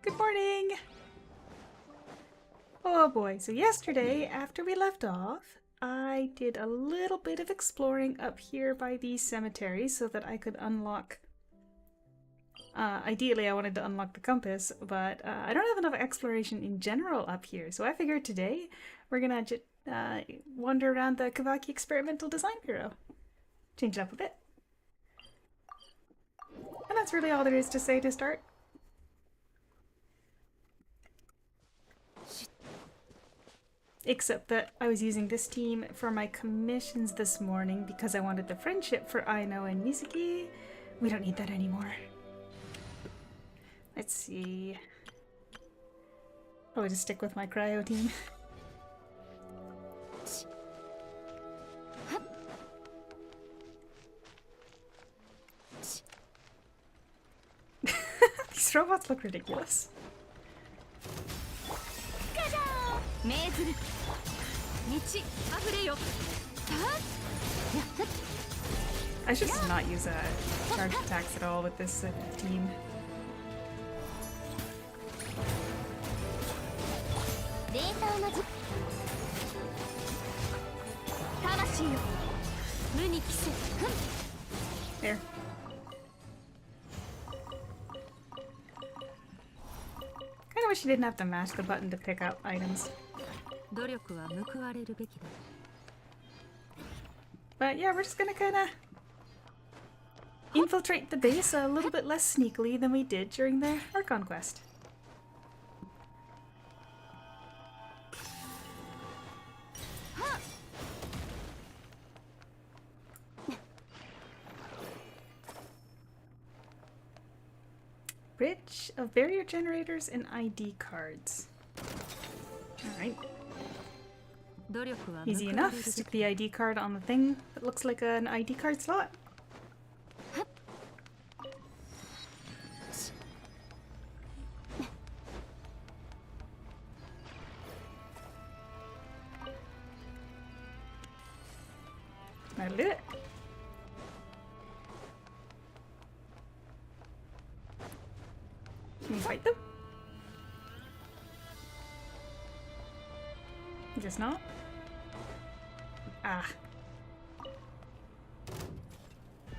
Good morning! Oh boy, so yesterday, after we left off, I did a little bit of exploring up here by the cemetery so that I could unlock... ideally, I wanted to unlock the compass, but I don't have enough exploration in general up here, so I figured today we're gonna wander around the Kavaki Experimental Design Bureau. Change it up a bit. And that's really all there is to say to start. Except that I was using this team for my commissions this morning because I wanted the friendship for Aino and Mizuki. We don't need that anymore. Let's see. I'll just stick with my cryo team. These robots look ridiculous. I should just not use charge attacks at all with this team. There. Kinda wish you didn't have to mash the button to pick up items. But yeah, we're just gonna kinda infiltrate the base a little bit less sneakily than we did during the Archon quest. Bridge of barrier generators and ID cards. Alright. Easy enough. Stick the ID card on the thing that looks like an ID card slot. That'll do it. Can we fight them? Guess not. Ah.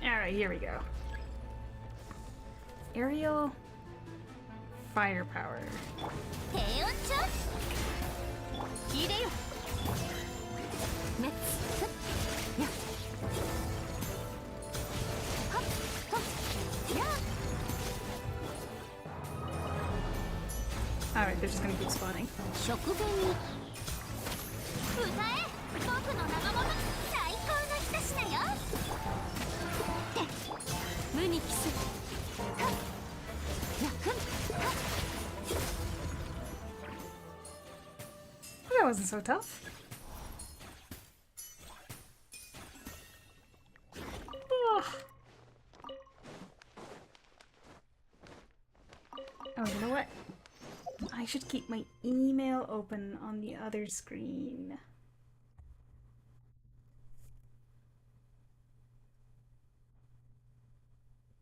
Alright, here we go. Aerial firepower. Alright, they're just gonna keep spawning. That wasn't so tough. Oh, you know what? I should keep my email open on the other screen.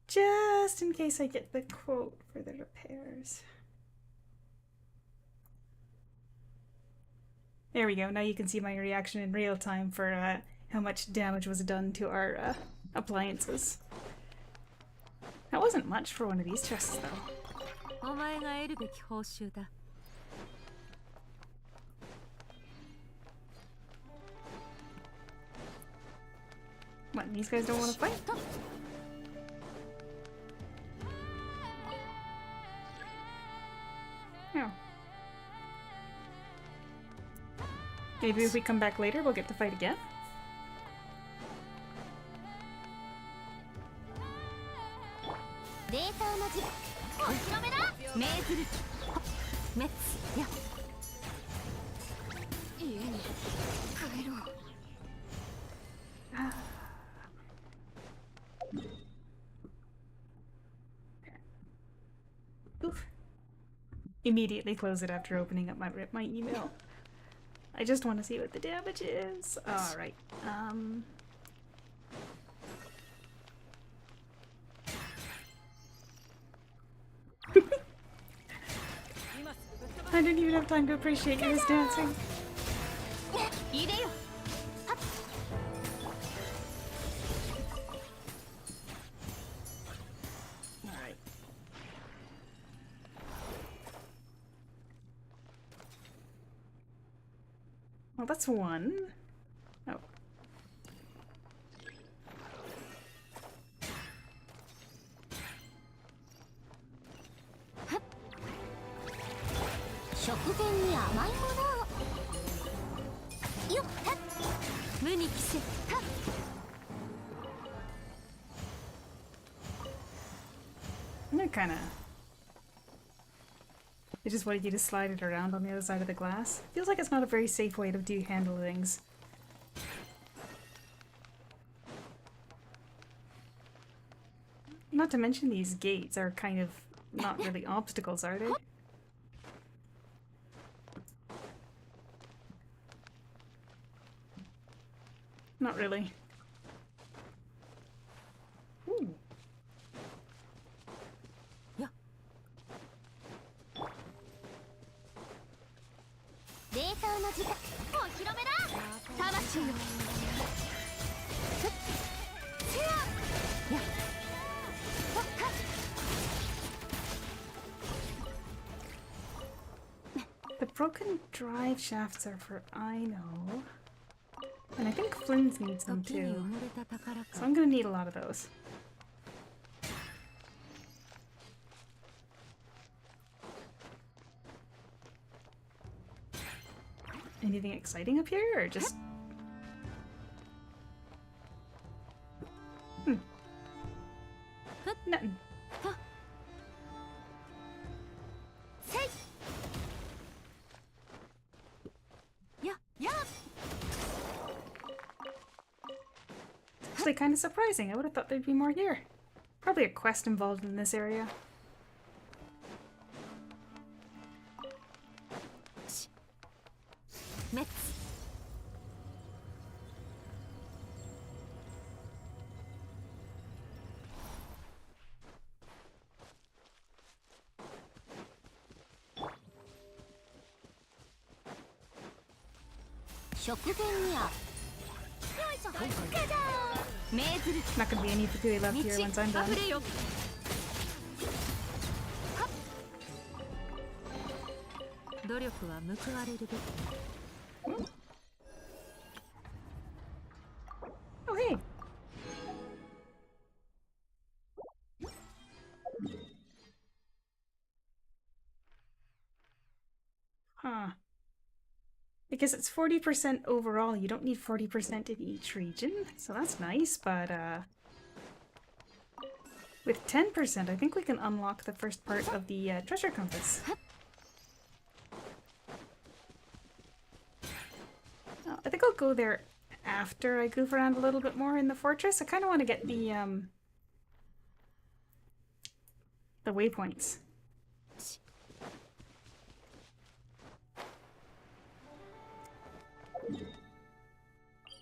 Just in case I get the quote for the repairs. There we go. Now you can see my reaction in real time for how much damage was done to our appliances. That wasn't much for one of these chests, though. What, these guys don't want to fight? No. Maybe if we come back later, we'll get to fight again? Oof. Immediately close it after opening up my email. I just want to see what the damage is. Alright. I didn't even have time to appreciate you was dancing. Alright. Well, that's one. Oh. They're kinda... They just wanted you to slide it around on the other side of the glass. Feels like it's not a very safe way to handle things. Not to mention these gates are kind of not really obstacles, are they? Not really. Ooh. Yeah. The broken drive shafts are for Aino. And I think Flynn's needs them too. So I'm gonna need a lot of those. Anything exciting up here, or just... Nothing. It's actually kind of surprising. I would have thought there'd be more here. Probably a quest involved in this area. Not gonna be any Fukui left here once I'm done. Oh, hey! Huh. Because it's 40% overall, you don't need 40% in each region, so that's nice, but with 10%, I think we can unlock the first part of the treasure compass. I think I'll go there after I goof around a little bit more in the fortress. I kind of want to get the waypoints.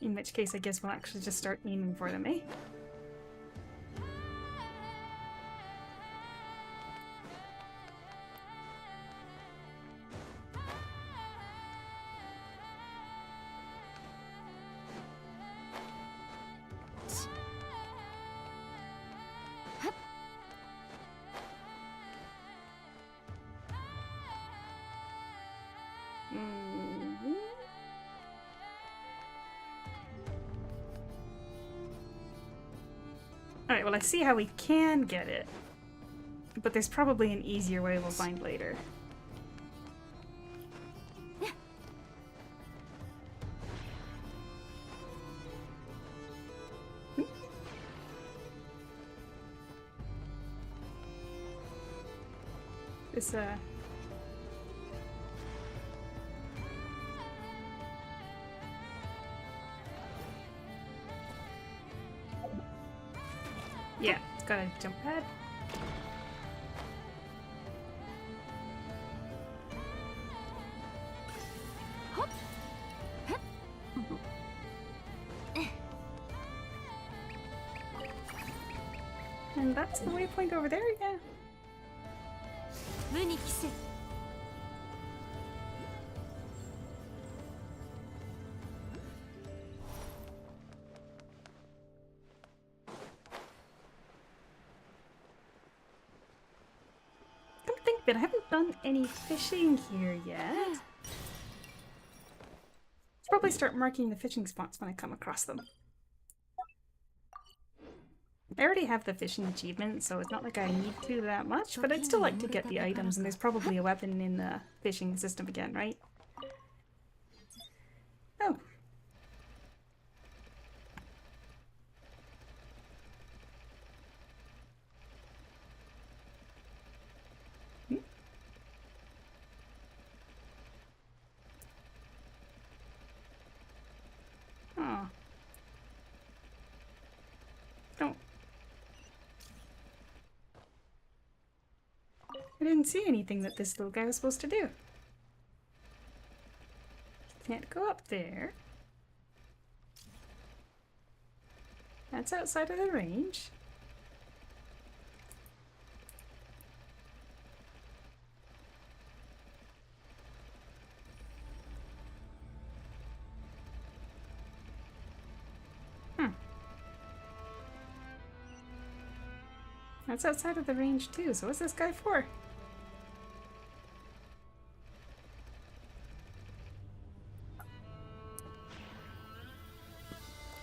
In which case, I guess we'll actually just start aiming for them, eh? Alright, well I see how we can get it, but there's probably an easier way we'll find later. This, yeah, it's got a jump pad. And that's the waypoint over there, yeah. bit. I haven't done any fishing here yet. I'll probably start marking the fishing spots when I come across them. I already have the fishing achievement, so it's not like I need to that much, but I'd still like to get the items, and there's probably a weapon in the fishing system again, right? Oh. Oh. Don't. I didn't see anything that this little guy was supposed to do. Can't go up there. That's outside of the range. That's outside of the range too, so what's this guy for?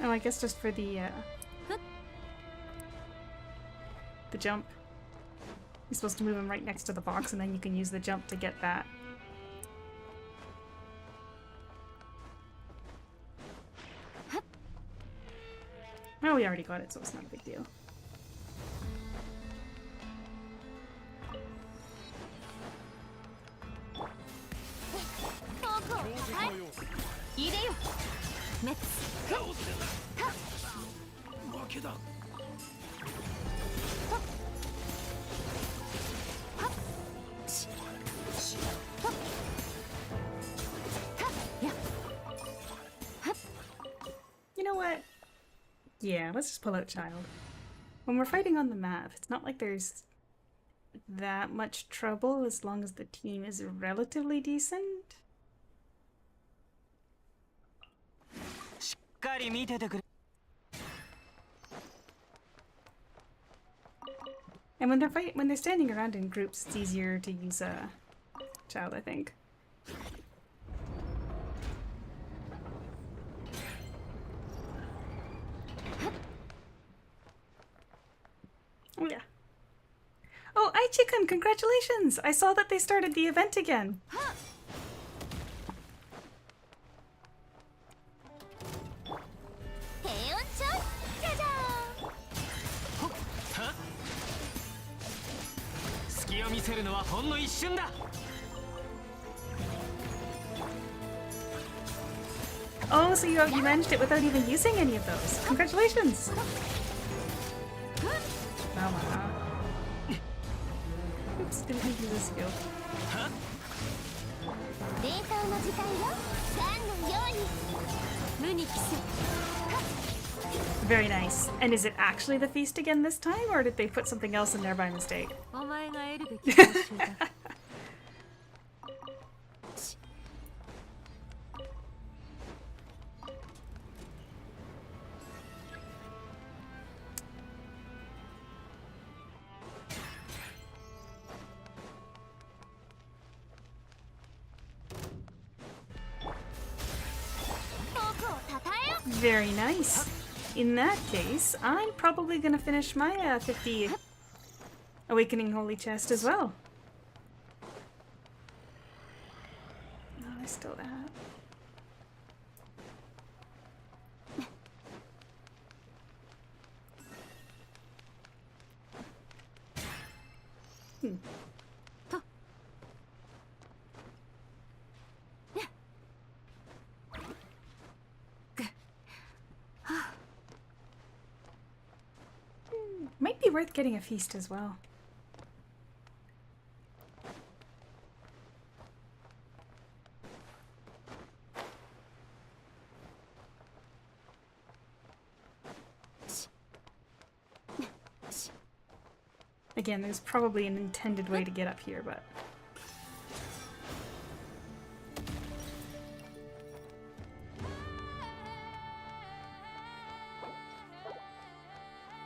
Oh, I guess just for the jump. You're supposed to move him right next to the box, and then you can use the jump to get that. Oh, we already got it, so it's not a big deal. You know what? Yeah, let's just pull out Child. When we're fighting on the map, it's not like there's that much trouble as long as the team is relatively decent. And when they're standing around in groups, it's easier to use a Child, I think. Oh yeah. Oh, Aichi-kun, congratulations! I saw that they started the event again. Oh, so you managed it without even using any of those. Congratulations! Wow. Oops, didn't use this skill. Very nice. And is it actually the feast again this time, or did they put something else in there by mistake? Very nice. In that case, I'm probably gonna finish my 50 Awakening Holy Chest as well. Oh, I still that. Might be worth getting a feast as well. Again, there's probably an intended way to get up here, but...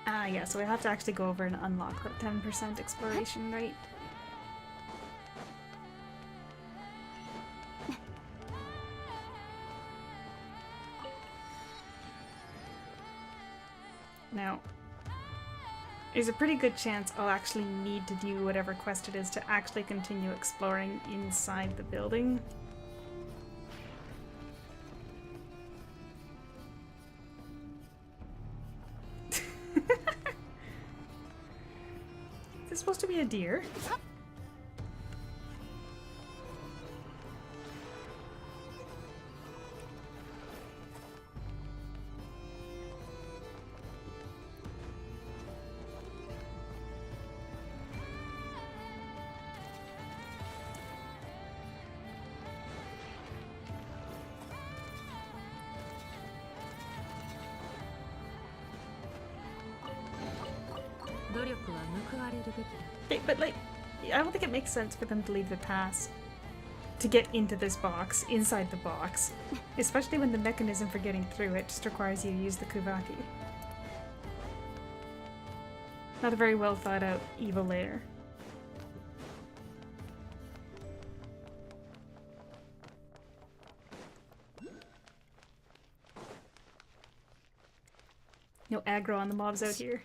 Ah, yeah, so we have to actually go over and unlock that 10% exploration, right? Now, there's a pretty good chance I'll actually need to do whatever quest it is to actually continue exploring inside the building. Is this supposed to be a deer? Okay, but like, I don't think it makes sense for them to leave the pass to get into this box, inside the box. Especially when the mechanism for getting through it just requires you to use the Kuvaki. Not a very well thought out evil lair. No aggro on the mobs out here.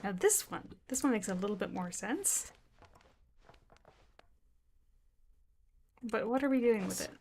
Now this one makes a little bit more sense. But what are we doing with it?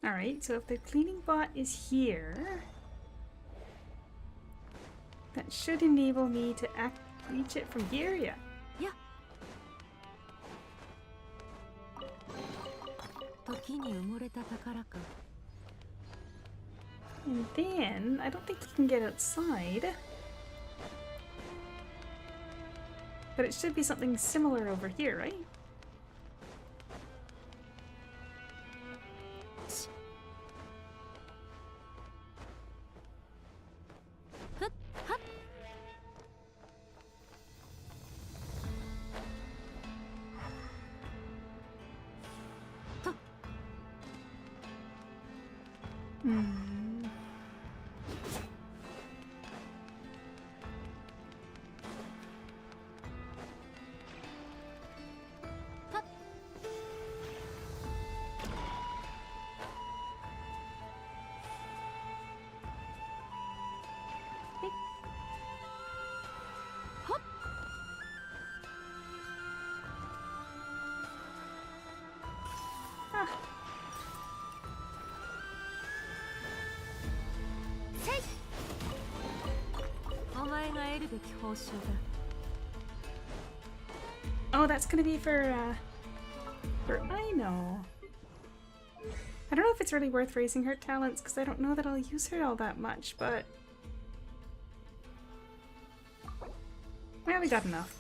Alright, so if the cleaning bot is here, that should enable me to reach it from here, yeah. Yeah. And then, I don't think you can get outside. But it should be something similar over here, right? Oh, that's gonna be for I know. I don't know if it's really worth raising her talents because I don't know that I'll use her all that much, but well, we got enough.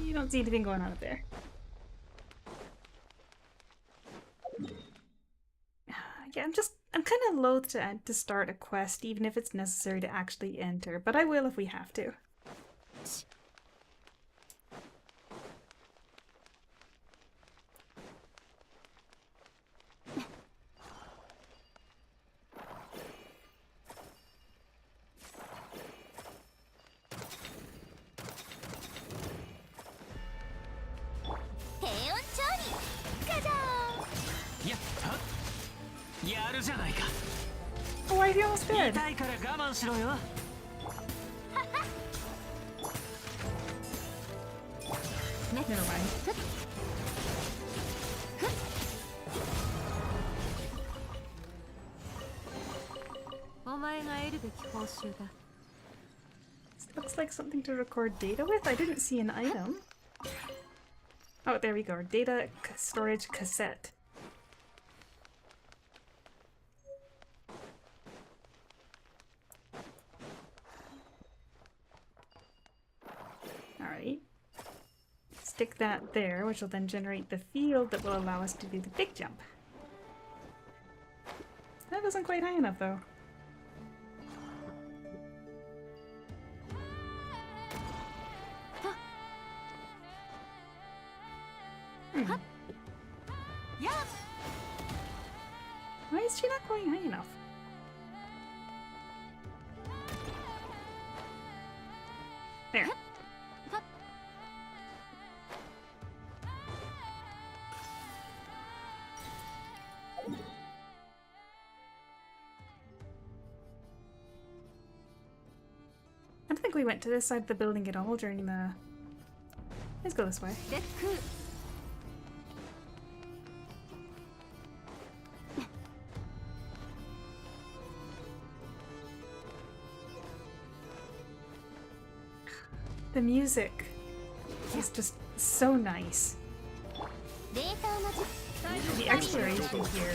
You don't see anything going on up there. Yeah, I'm kind of loath to start a quest, even if it's necessary to actually enter, but I will if we have to. Oh, I almost did. Never mind. Looks like something to record data with. I didn't see an item. Oh, there we go. Data storage cassette. Alright. Stick that there, which will then generate the field that will allow us to do the big jump. That wasn't quite high enough, though. Why is she not going high enough? There. I don't think we went to this side of the building at all during the... Let's go this way. The music is just so nice. The exploration here.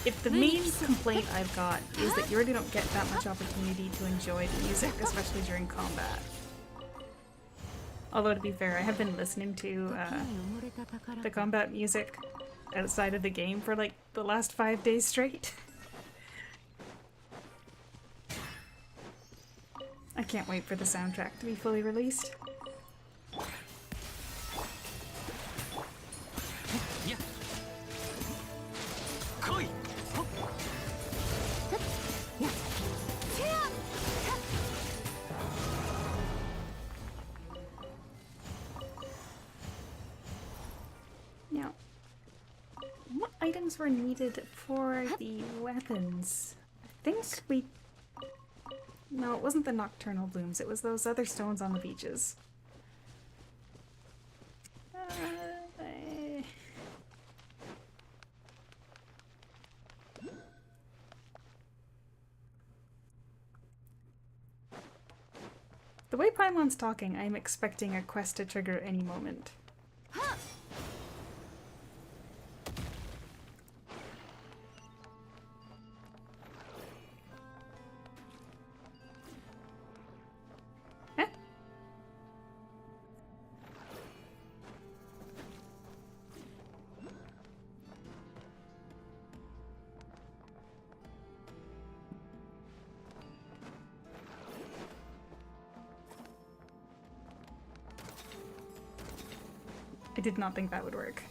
If the main complaint I've got is that you really don't get that much opportunity to enjoy the music, especially during combat. Although to be fair, I have been listening to the combat music outside of the game for like the last 5 days straight. I can't wait for the soundtrack to be fully released. Now, what items were needed for the weapons? I think we... No, it wasn't the nocturnal blooms, it was those other stones on the beaches. The way Paimon's talking, I'm expecting a quest to trigger any moment. I did not think that would work.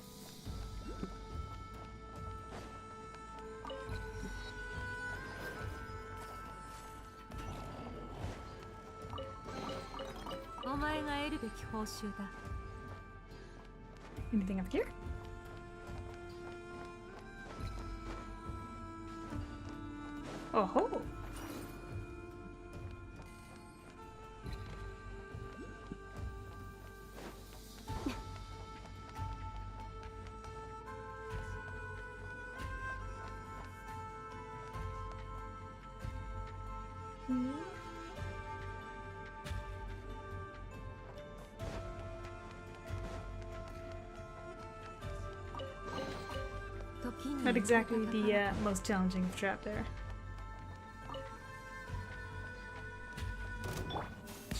Anything up here? Oh ho! Not exactly the most challenging trap there.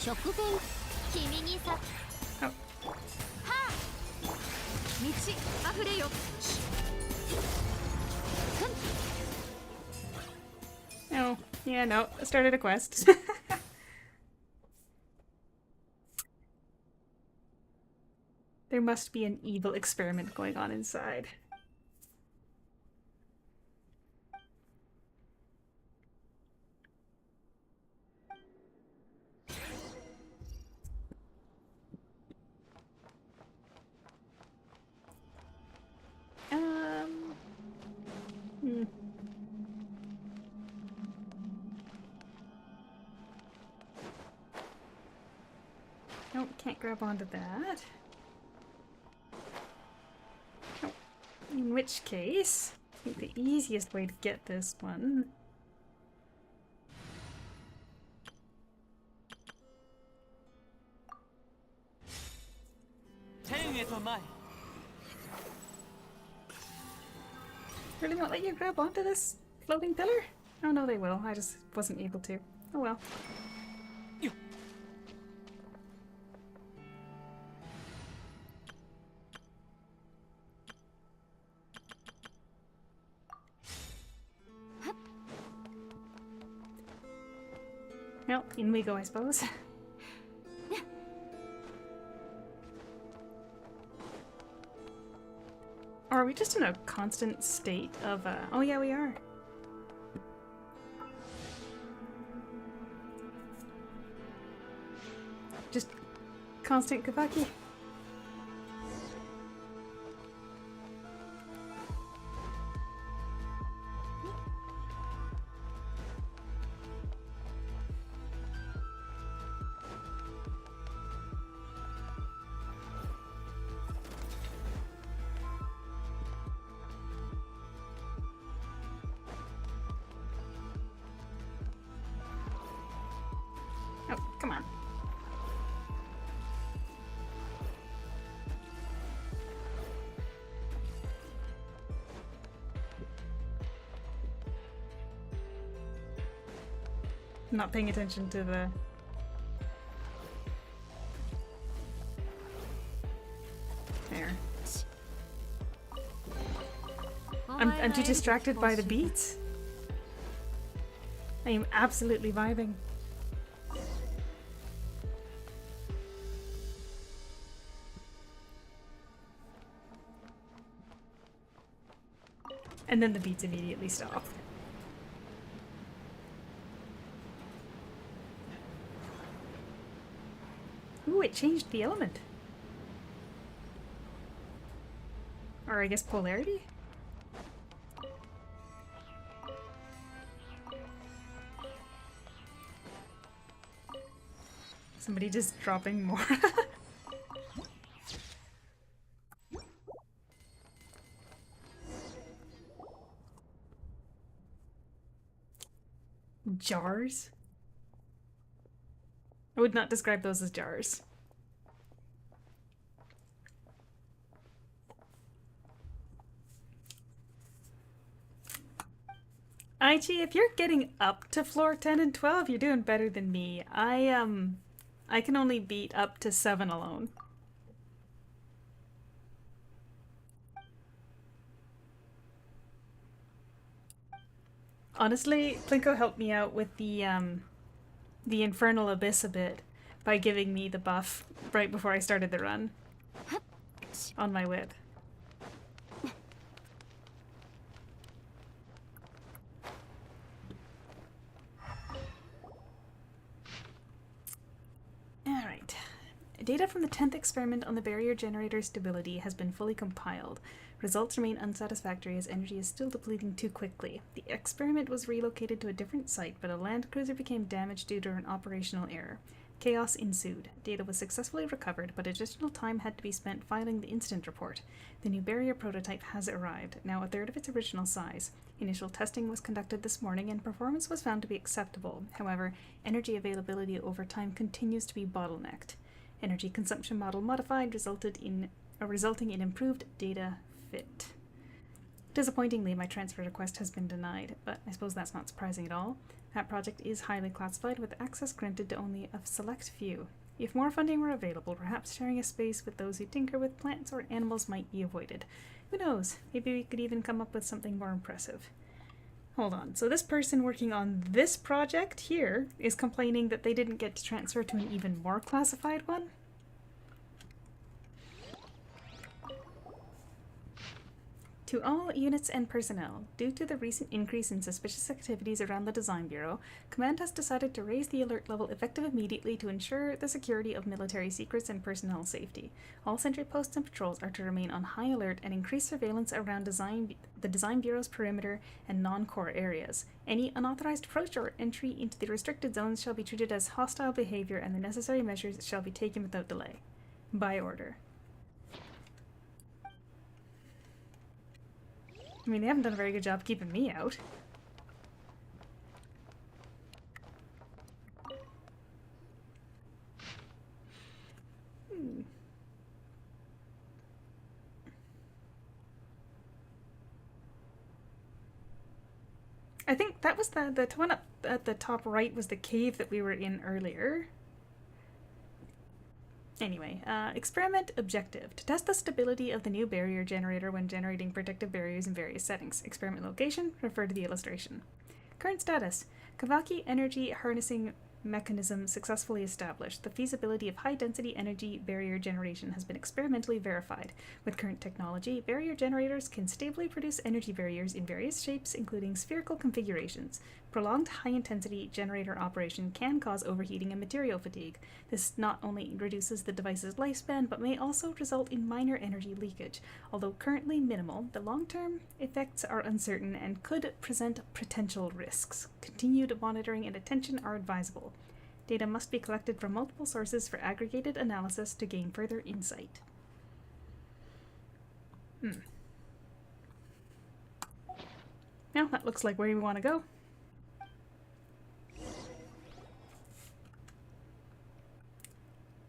Oh. No, yeah, no, I started a quest. There must be an evil experiment going on inside. Nope, can't grab onto that. Oh, in which case, I think the easiest way to get this one... Really won't let you grab onto this floating pillar? Oh no, they will. I just wasn't able to. Oh well. Well, in we go, I suppose. Or are we just in a constant state of, oh yeah, we are. Just constant Kavaki. Oh, come on. I'm not paying attention to the... There. I'm too distracted by the beats. I am absolutely vibing. And then the beats immediately stop. Ooh, it changed the element. Or I guess polarity? Somebody just dropping more. Jars? I would not describe those as jars. Aichi, if you're getting up to floor 10 and 12, you're doing better than me. I can only beat up to 7 alone. Honestly, Plinko helped me out with the Infernal Abyss a bit by giving me the buff right before I started the run on my whip. Alright. Data from the 10th experiment on the barrier generator stability has been fully compiled. Results remain unsatisfactory as energy is still depleting too quickly. The experiment was relocated to a different site, but a land cruiser became damaged due to an operational error. Chaos ensued. Data was successfully recovered, but additional time had to be spent filing the incident report. The new barrier prototype has arrived, now a third of its original size. Initial testing was conducted this morning and performance was found to be acceptable. However, energy availability over time continues to be bottlenecked. Energy consumption model modified resulting in improved data fit. Disappointingly, my transfer request has been denied, but I suppose that's not surprising at all. That project is highly classified with access granted to only a select few. If more funding were available, perhaps sharing a space with those who tinker with plants or animals might be avoided. Who knows? Maybe we could even come up with something more impressive. Hold on, so this person working on this project here is complaining that they didn't get to transfer to an even more classified one? To all units and personnel, due to the recent increase in suspicious activities around the Design Bureau, Command has decided to raise the alert level effective immediately to ensure the security of military secrets and personnel safety. All sentry posts and patrols are to remain on high alert and increase surveillance around the Design Bureau's perimeter and non-core areas. Any unauthorized approach or entry into the restricted zones shall be treated as hostile behavior, and the necessary measures shall be taken without delay. By order. I mean, they haven't done a very good job keeping me out. I think that was the one up at the top right was the cave that we were in earlier. Anyway, experiment objective. To test the stability of the new barrier generator when generating protective barriers in various settings. Experiment location, refer to the illustration. Current status. Kavaki energy harnessing mechanism successfully established. The feasibility of high-density energy barrier generation has been experimentally verified. With current technology, barrier generators can stably produce energy barriers in various shapes, including spherical configurations. Prolonged high-intensity generator operation can cause overheating and material fatigue. This not only reduces the device's lifespan, but may also result in minor energy leakage. Although currently minimal, the long-term effects are uncertain and could present potential risks. Continued monitoring and attention are advisable. Data must be collected from multiple sources for aggregated analysis to gain further insight. Now that looks like where we want to go.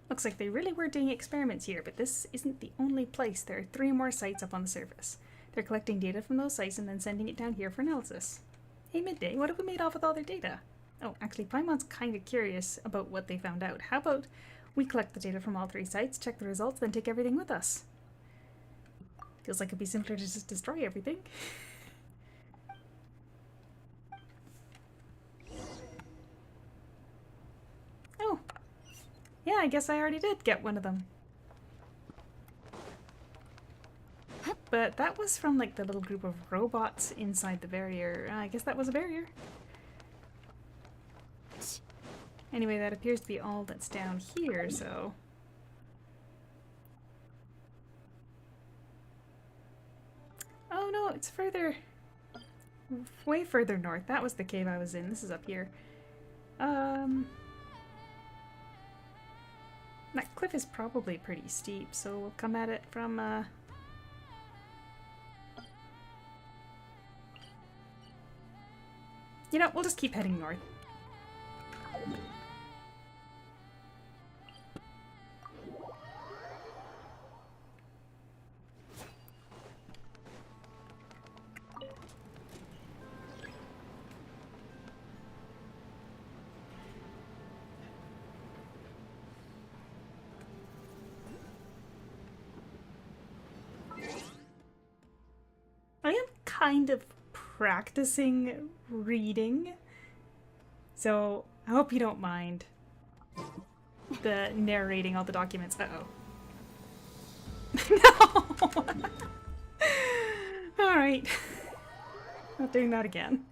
Looks like they really were doing experiments here, but this isn't the only place. There are 3 more sites up on the surface. They're collecting data from those sites and then sending it down here for analysis. Hey, Midday, what have we made off with all their data? Oh, actually, Paimon's kind of curious about what they found out. How about we collect the data from all 3 sites, check the results, then take everything with us? Feels like it'd be simpler to just destroy everything. Oh. Yeah, I guess I already did get one of them. But that was from like the little group of robots inside the barrier. I guess that was a barrier. Anyway, that appears to be all that's down here, so... Oh no, it's further... way further north. That was the cave I was in. This is up here. That cliff is probably pretty steep, so we'll come at it from, You know, we'll just keep heading north. I am kind of practicing reading, so I hope you don't mind the narrating all the documents. Uh-oh. No! Alright. Not doing that again.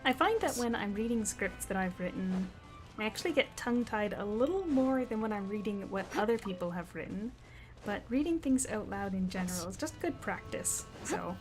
I find that when I'm reading scripts that I've written, I actually get tongue-tied a little more than when I'm reading what other people have written, but reading things out loud in general is just good practice, so...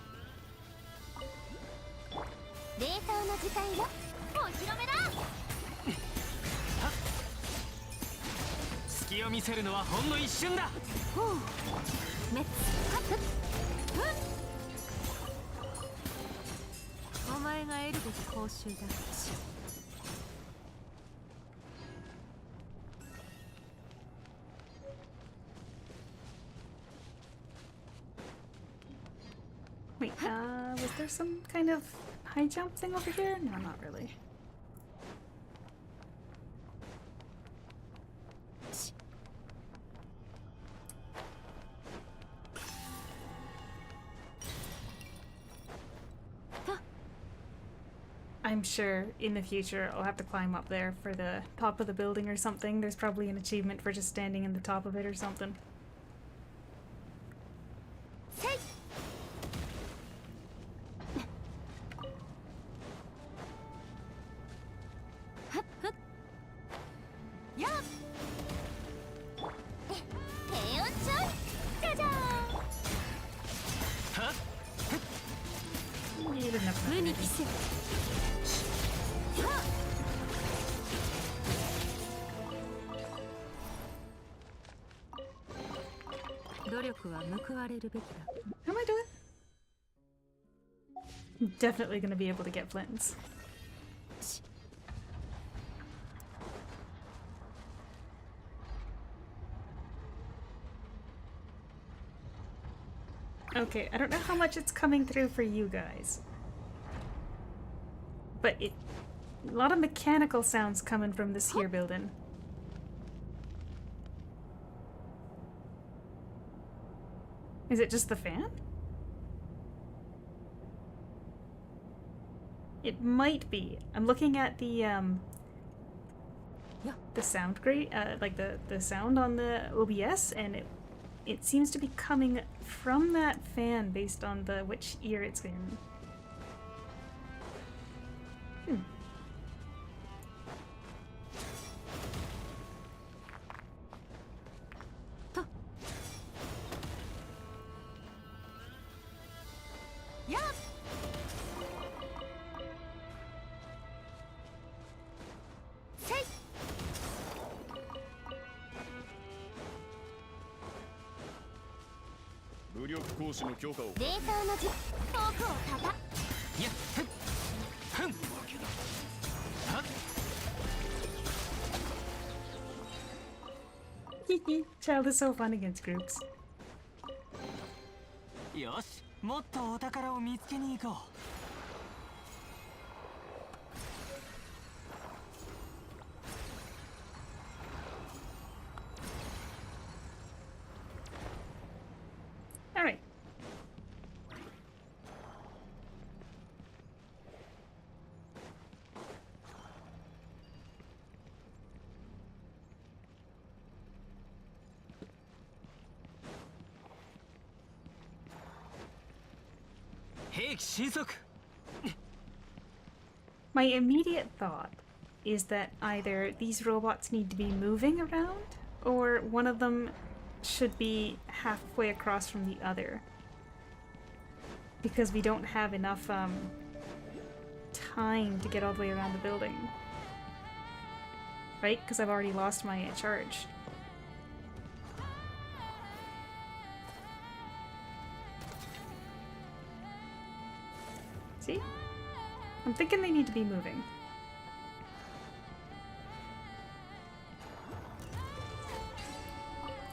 Wait, was there some kind of high jump thing over here? No, not really. I I'm sure in the future I'll have to climb up there for the top of the building or something. There's probably an achievement for just standing in the top of it or something. You didn't have to. 努力は報われるべきだ。 How am I doing? I'm definitely gonna be able to get Flintons. Okay, I don't know how much it's coming through for you guys. But a lot of mechanical sounds coming from this here building. Is it just the fan? It might be. I'm looking at the sound grade, like the sound on the OBS, and it seems to be coming from that fan based on which ear it's in. Yeah. 武力行使の強化を。レーザーのじ遠くをたた。いや、ふん。はっ。 Child is so fun against groups. よし、もっとお宝を見つけに行こう。 Alright. My immediate thought is that either these robots need to be moving around, or one of them should be halfway across from the other. Because we don't have enough time to get all the way around the building. Right? Because I've already lost my charge. See? I'm thinking they need to be moving.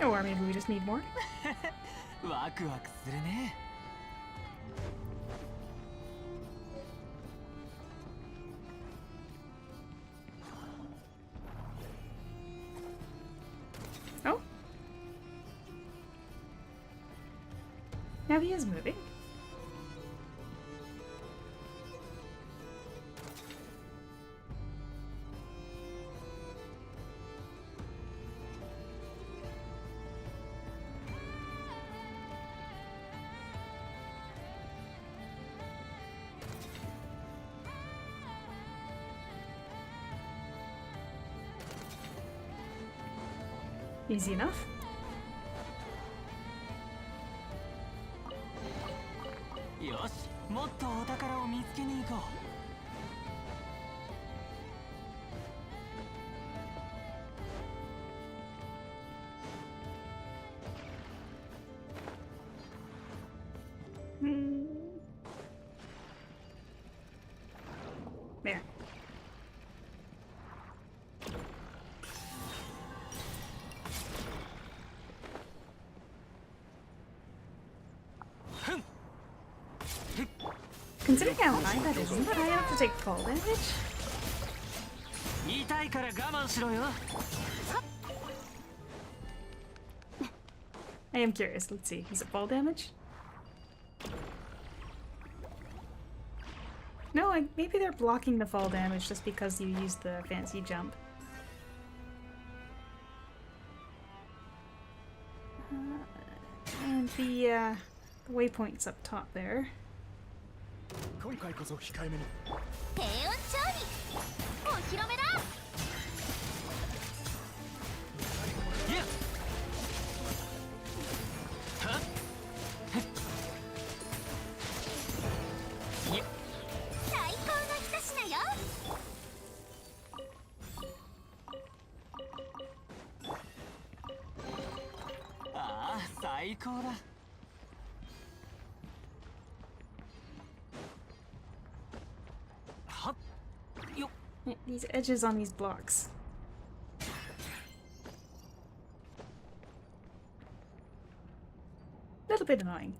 Or maybe we just need more. ワクワクするね。 Oh. Now he is moving. Easy enough. Yosh, もっとお宝を見つけに行こう。 There. Considering how high that isn't that high enough to take fall damage? 痛いから我慢しろよ。 I am curious. Let's see. Is it fall damage? No, maybe they're blocking the fall damage just because you used the fancy jump. And the waypoint's up top there. 今回こそ控えめに低温調理お披露目だいやはっいや最高の一品よああ最高だ These edges on these blocks. A little bit annoying.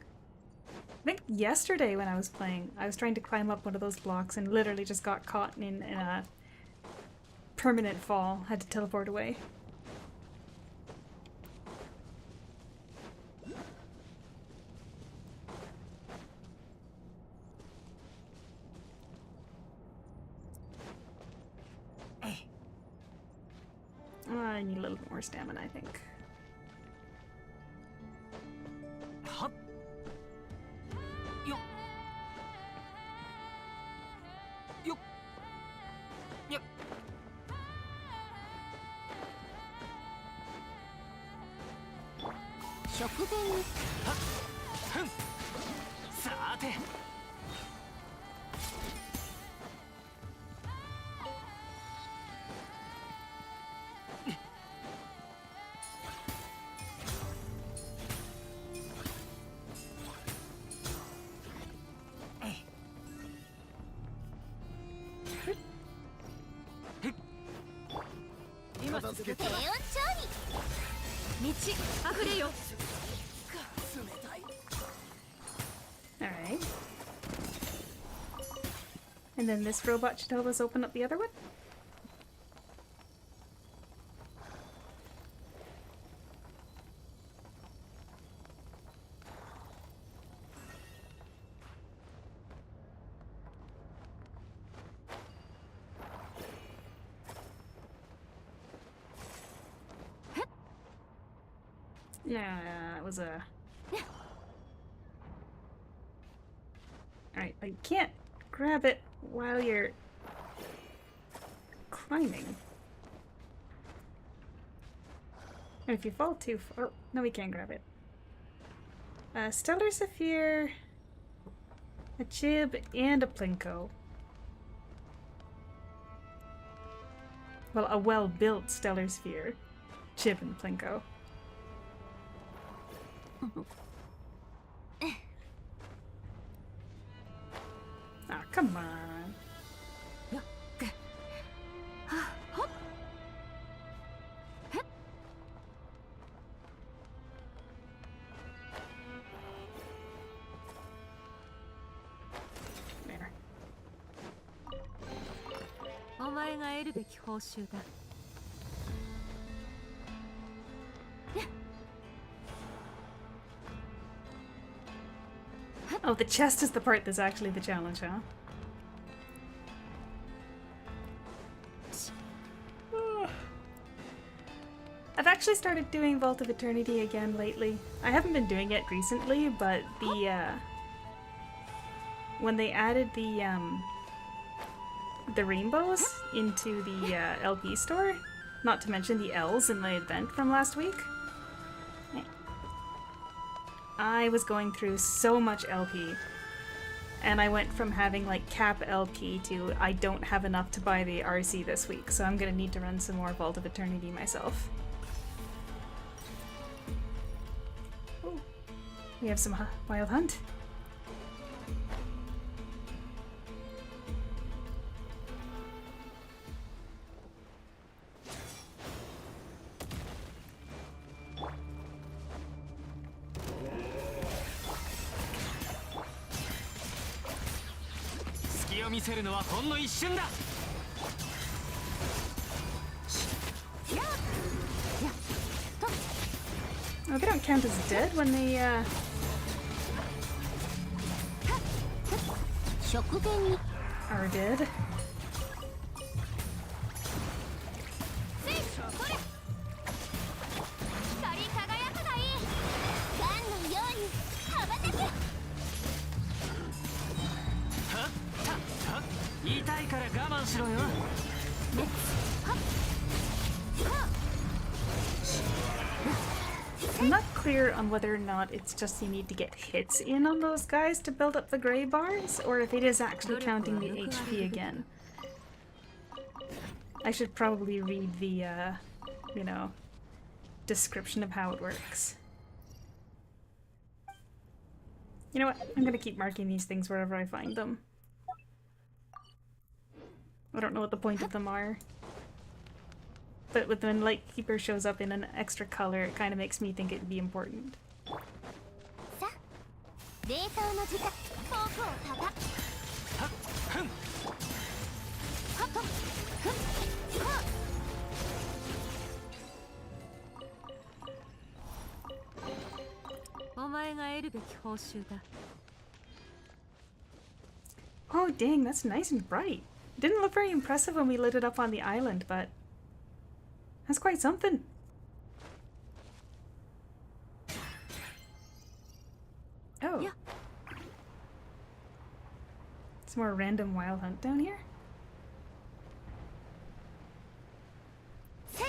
I think yesterday when I was playing, I was trying to climb up one of those blocks and literally just got caught in a permanent fall. Had to teleport away. I need a little bit more stamina, I think. はっよっよっよっ食前にはっふんさて低温調理満ち溢れよ Alright. And then this robot should help us open up the other one? Yeah, it was a... Alright, but you can't grab it while you're climbing. And if you fall too far... Oh, no, we can't grab it. Stellar Sapphire, a Chib, and a Plinko. Well, a well-built Stellar Sphere, Chib and Plinko. Ah, come on. There. お前が得るべき報酬だ Oh, the chest is the part that's actually the challenge, huh? I've actually started doing Vault of Eternity again lately. I haven't been doing it recently, but the when they added the rainbows into the LP store, not to mention the L's in the event from last week, I was going through so much LP, and I went from having like cap LP to I don't have enough to buy the RC this week, so I'm gonna need to run some more Vault of Eternity myself. Ooh. We have some Wild Hunt. Oh, they don't count as dead when they, 食前に Are dead. せいそれ光り輝くがいいガンのように羽ばたけはっ痛いから我慢しろよ。I'm not clear on whether or not it's just you need to get hits in on those guys to build up the gray bars, or if it is actually counting the HP again. I should probably read the, you know, description of how it works. You know what? I'm gonna keep marking these things wherever I find them. I don't know what the point of them are. But when Lightkeeper shows up in an extra color, it kind of makes me think it'd be important. さ冷凍の時間フォークをたたはっふんはっとふんはっお前が得るべき報酬だ Oh dang, that's nice and bright. Didn't look very impressive when we lit it up on the island, but that's quite something. Oh. Yeah. Some more random wild hunt down here? せい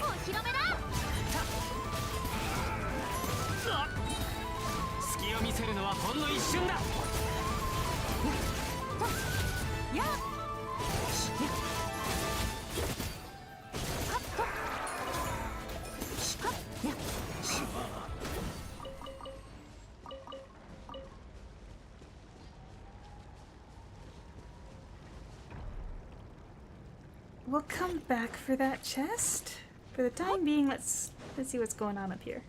お披露目だ隙を見せるのはほんの一瞬だ。やっ We'll come back for that chest. For the time being, let's see what's going on up here.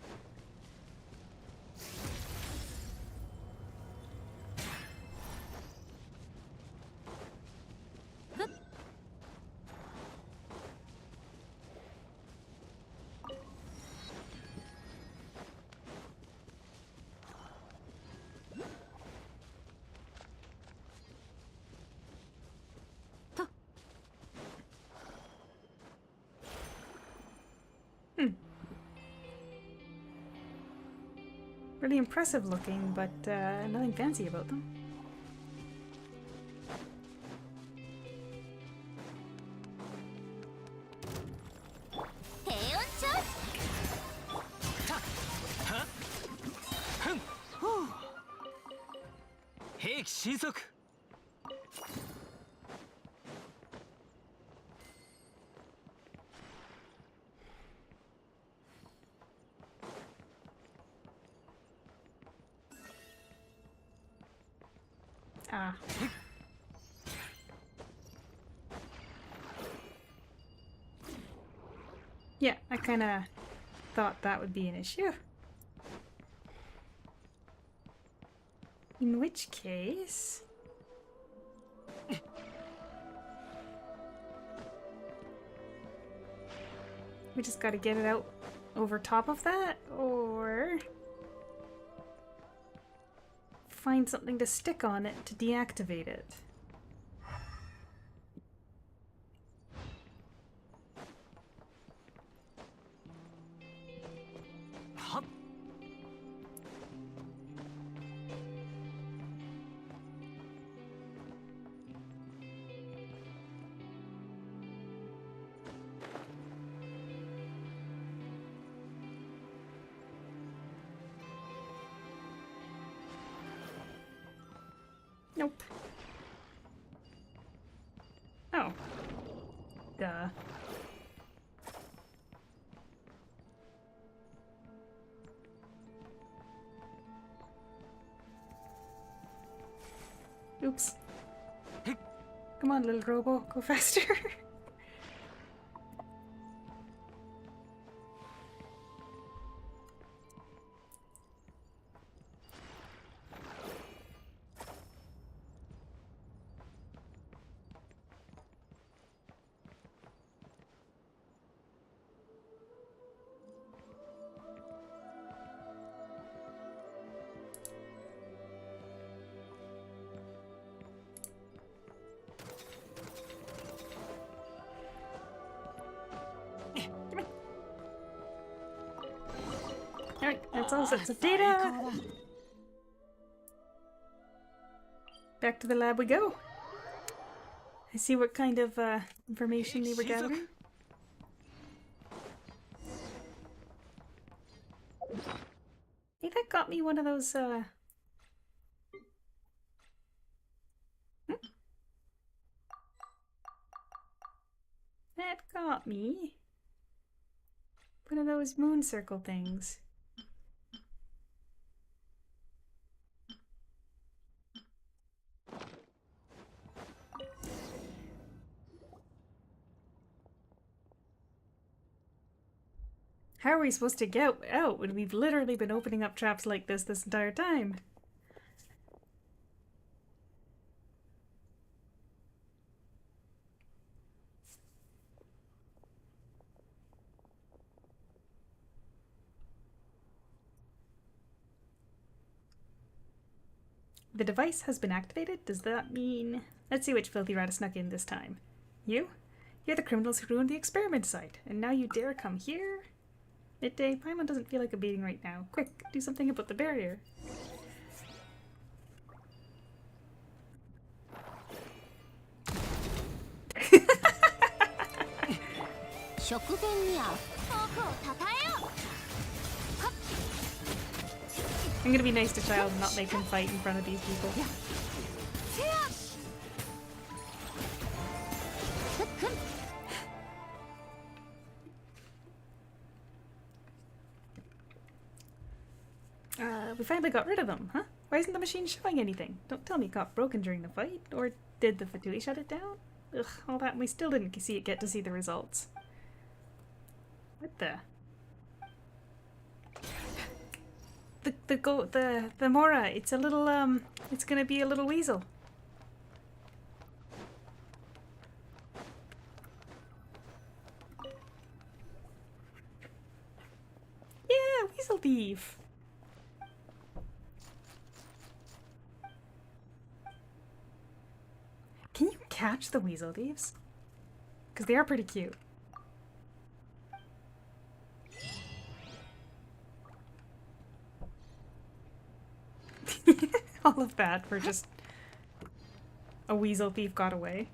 Really impressive looking, but nothing fancy about them. Ah. Yeah, I kinda thought that would be an issue. In which case... we just gotta get it out over top of that, or... find something to stick on it to deactivate it. Nope. Oh. Duh. Oops. Come on, little robo, go faster. That's all sets of data. Back to the lab we go. I see what kind of information they were gathering. Hey, that got me one of those, That got me one of those moon circle things. How are we supposed to get out when we've literally been opening up traps like this entire time? The device has been activated? Does that mean... Let's see which filthy rat snuck in this time. You? You're the criminals who ruined the experiment site, and now you dare come here? Midday, Paimon doesn't feel like a beating right now. Quick, do something about the barrier. I'm gonna be nice to Child and not make him fight in front of these people. We finally got rid of them, huh? Why isn't the machine showing anything? Don't tell me it got broken during the fight, or did the Fatui shut it down? Ugh, all that, and we still didn't get to see the results. What the? The Mora, it's a little, it's gonna be a little weasel. Yeah, weasel thief. Can you catch the weasel thieves? Because they are pretty cute. All of that for just a weasel thief got away.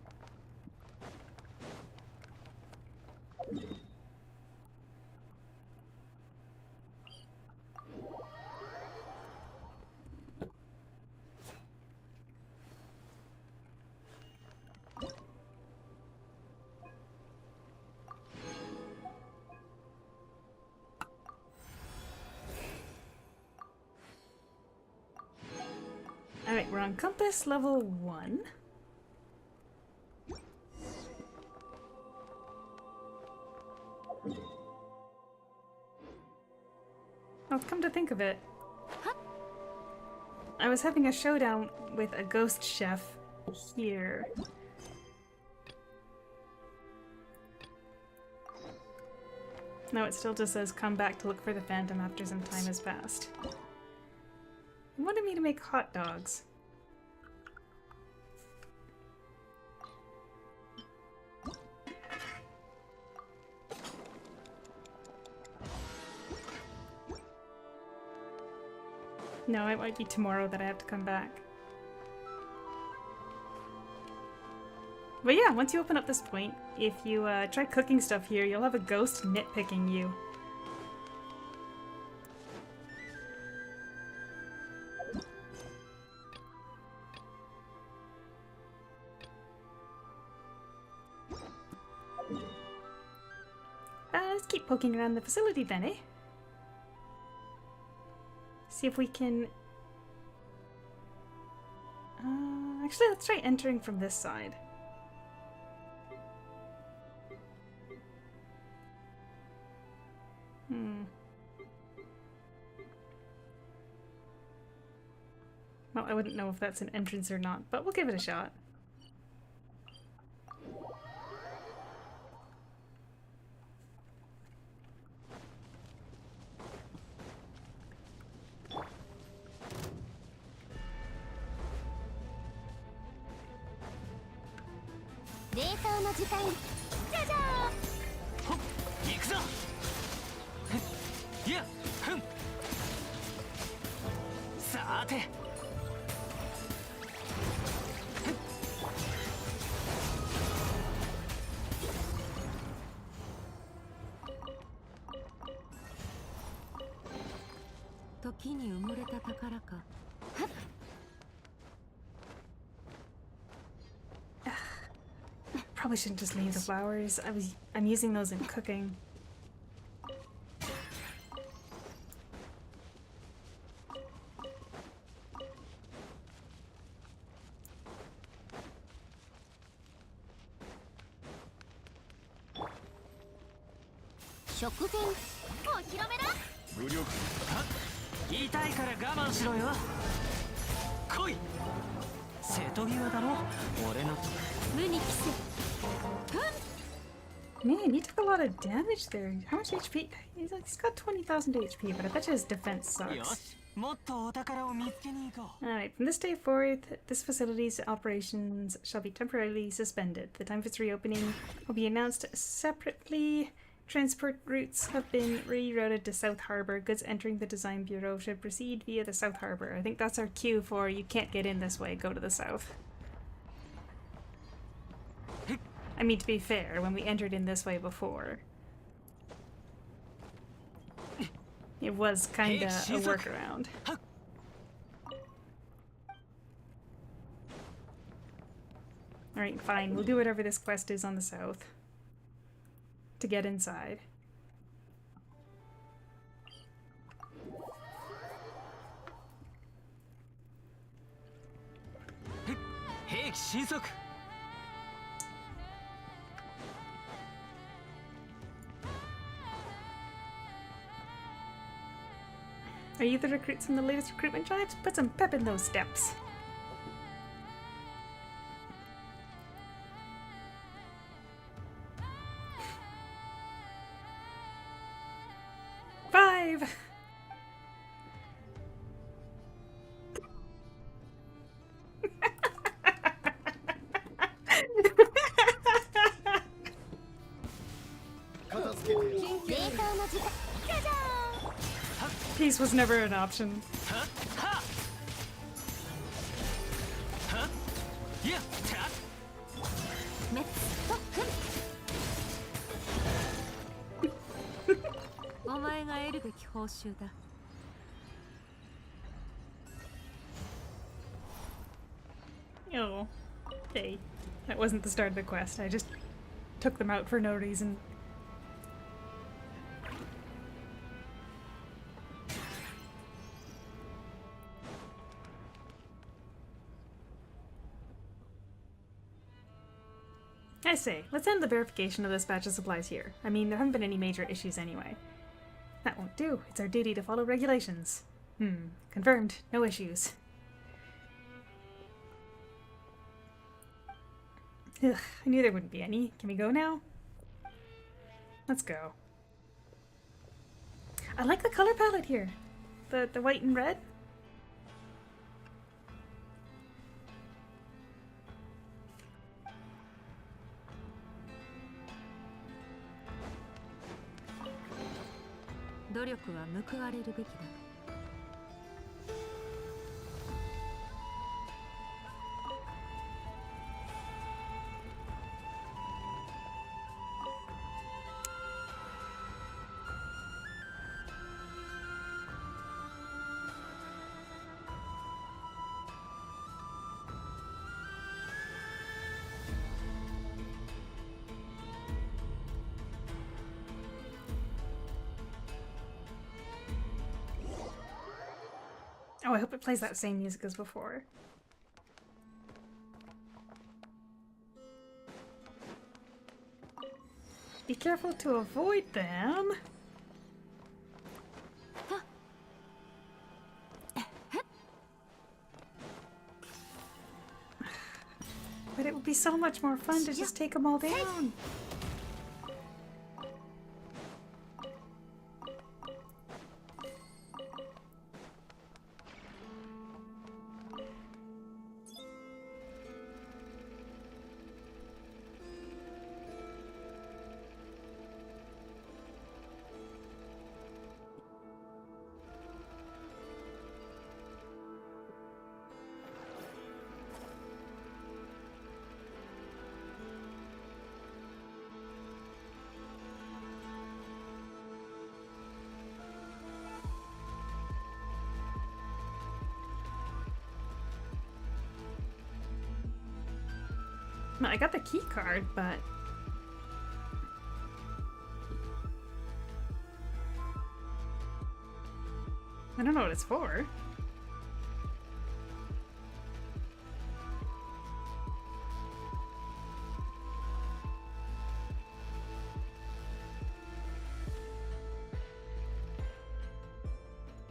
Alright, we're on compass level 1. Oh, come to think of it, I was having a showdown with a ghost chef here. No, it still just says come back to look for the phantom after some time has passed. It wanted me to make hot dogs. No, it might be tomorrow that I have to come back. But yeah, once you open up this point, if you try cooking stuff here, you'll have a ghost nitpicking you. Let's keep poking around the facility then, eh? See if we can... actually, let's try entering from this side. Well, I wouldn't know if that's an entrance or not, but we'll give it a shot. さて時に埋もれた宝か。 Probably shouldn't just leave the flowers. I'm using those in cooking. Huh? 痛いから我慢しろよ。来い。瀬戸際だろ。俺の。無に着せ。 Man, you took a lot of damage there. How much HP? He's got 20,000 HP, but I bet you his defense よ sucks. し。もっとお宝を見つけに行こう。 Alright, from this day forth, this facility's operations shall be temporarily suspended. The time for its reopening will be announced separately. Transport routes have been rerouted to South Harbor. Goods entering the Design Bureau should proceed via the South Harbor. I think that's our cue for you can't get in this way, go to the south. I mean, to be fair, when we entered in this way before, it was kinda a workaround. Alright, fine. We'll do whatever this quest is on the south to get inside. Hey, 神速 Are you the recruits from the latest recruitment drives? Put some pep in those steps. Five! Peace was never an option. Huh? Ha! Huh? Yeah, tap. メッとふん。お前が得るべき報酬だ。 Oh, okay. That wasn't the start of the quest. I just took them out for no reason. I say, let's end the verification of this batch of supplies here. I mean, there haven't been any major issues anyway. That won't do. It's our duty to follow regulations. Confirmed. No issues. Ugh, I knew there wouldn't be any. Can we go now? Let's go. I like the color palette here. The white and red.努力は報われるべきだ。 Oh, I hope it plays that same music as before. Be careful to avoid them. But it would be so much more fun to just take them all down. I got the key card, but I don't know what it's for.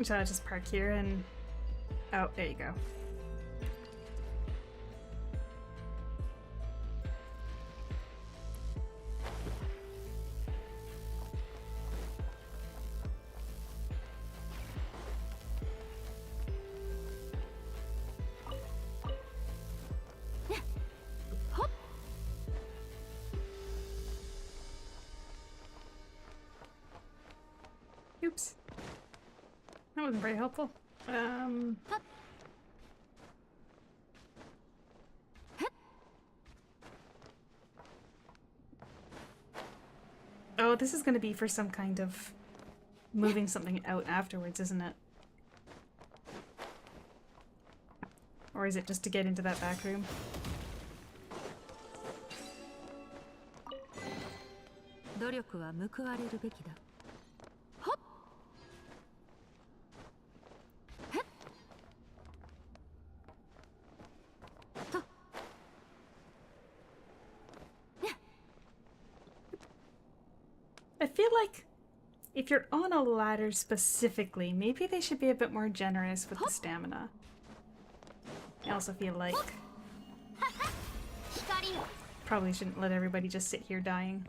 Should I just park here and... Oh, there you go. Oops. That wasn't very helpful. Oh, this is going to be for some kind of moving something out afterwards, isn't it? Or is it just to get into that back room? I feel like if you're on a ladder specifically, maybe they should be a bit more generous with the stamina. I also feel like probably shouldn't let everybody just sit here dying.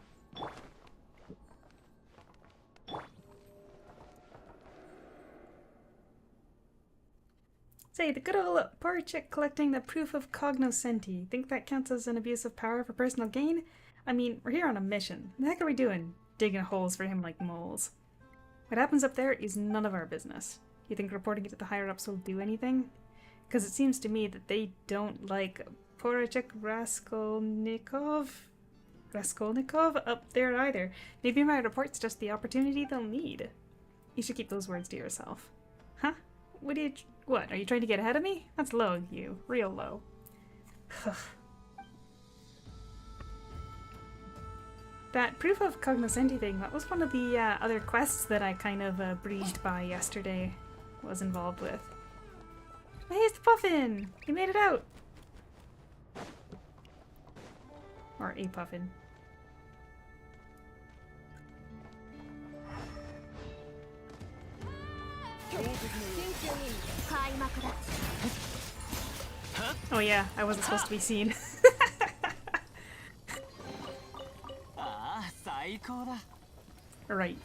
Say, the good old poor chick collecting the proof of cognoscenti. Think that counts as an abuse of power for personal gain? I mean, we're here on a mission. What the heck are we doing? Digging holes for him like moles. What happens up there is none of our business. You think reporting it to the higher-ups will do anything? Because it seems to me that they don't like Porachek Raskolnikov up there either. Maybe my report's just the opportunity they'll need. You should keep those words to yourself. Huh? What, are you trying to get ahead of me? That's low of you. Real low. That proof of cognoscenti thing, that was one of the other quests that I kind of breezed by yesterday, was involved with. Hey, it's the puffin! He made it out! Or a puffin. Oh yeah, I wasn't supposed to be seen. Right.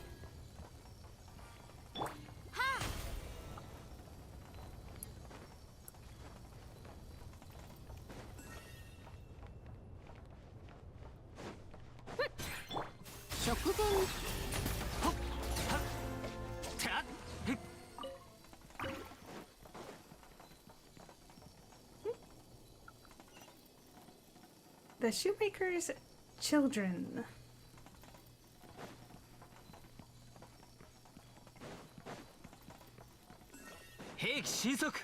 The shoemaker's children. Hey, Shinsuk!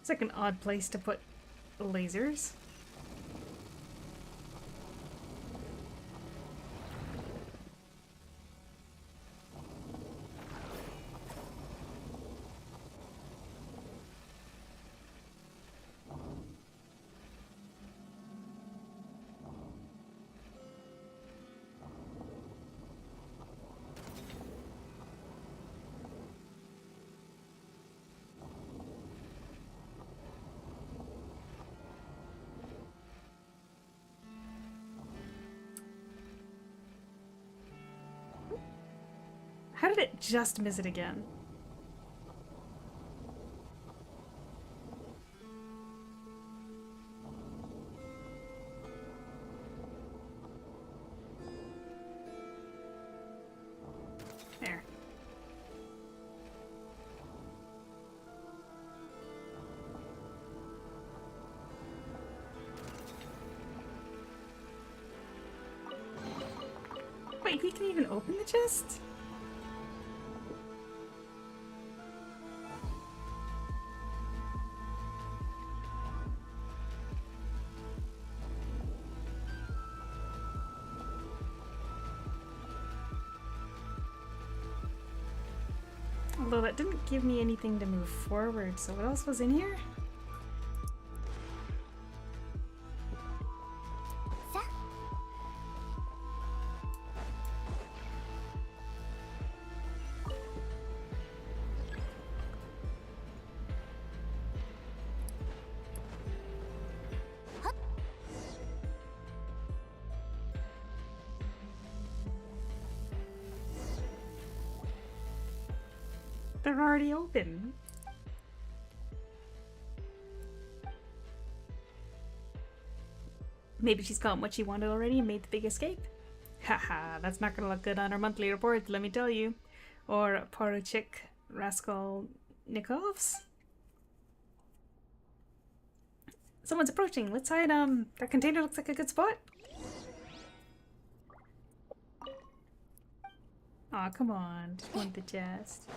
It's like an odd place to put lasers. How did it just miss it again? you can even open the chest? Although that didn't give me anything to move forward, so what else was in here? They're already open. Maybe she's gotten what she wanted already and made the big escape. Haha, that's not gonna look good on our monthly report, let me tell you. Or Poruchik Raskolnikov's? Someone's approaching. Let's hide. That container looks like a good spot. Aw, come on. Just want the chest.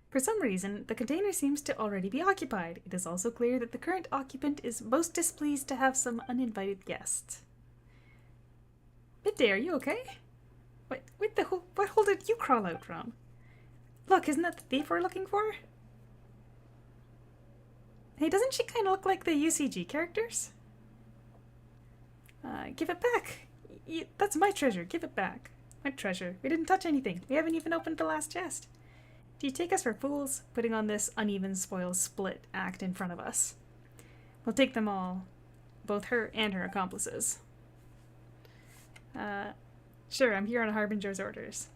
For some reason, the container seems to already be occupied. It is also clear that the current occupant is most displeased to have some uninvited guests. Midday, are you okay? What hole did you crawl out from? Look, isn't that the thief we're looking for? Hey, doesn't she kind of look like the UCG characters? Give it back. That's my treasure. Give it back. My treasure. We didn't touch anything. We haven't even opened the last chest. Do you take us for fools, putting on this uneven spoil split act in front of us? We'll take them all. Both her and her accomplices. Sure, I'm here on Harbinger's orders.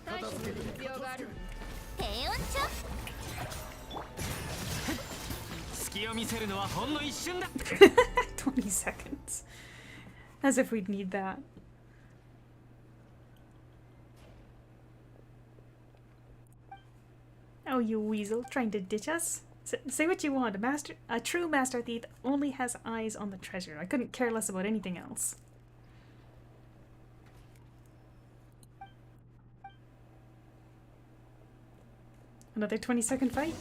Huh? 20 seconds. As if we'd need that. Oh, you weasel, trying to ditch us? Say what you want. A true master thief only has eyes on the treasure. I couldn't care less about anything else. Another 20-second fight?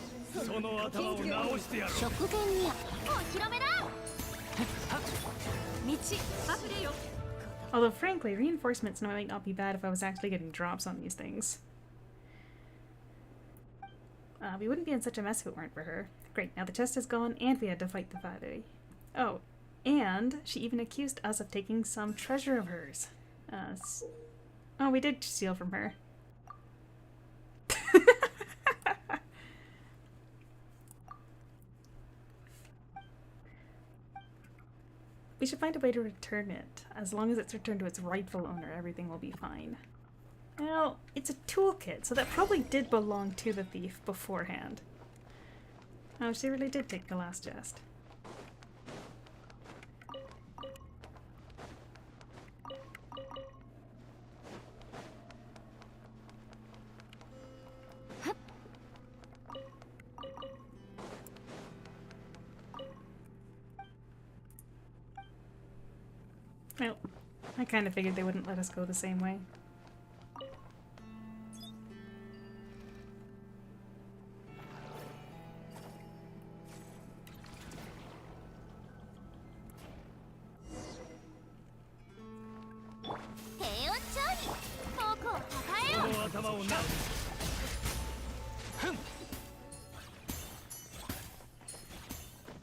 Although frankly, reinforcements might not be bad if I was actually getting drops on these things. We wouldn't be in such a mess if it weren't for her. Great, now the chest is gone and we had to fight the fatty. Oh, and she even accused us of taking some treasure of hers. Oh, we did steal from her. We should find a way to return it. As long as it's returned to its rightful owner, everything will be fine. Well, it's a toolkit, so that probably did belong to the thief beforehand. Oh, she really did take the last chest. Well, I kind of figured they wouldn't let us go the same way.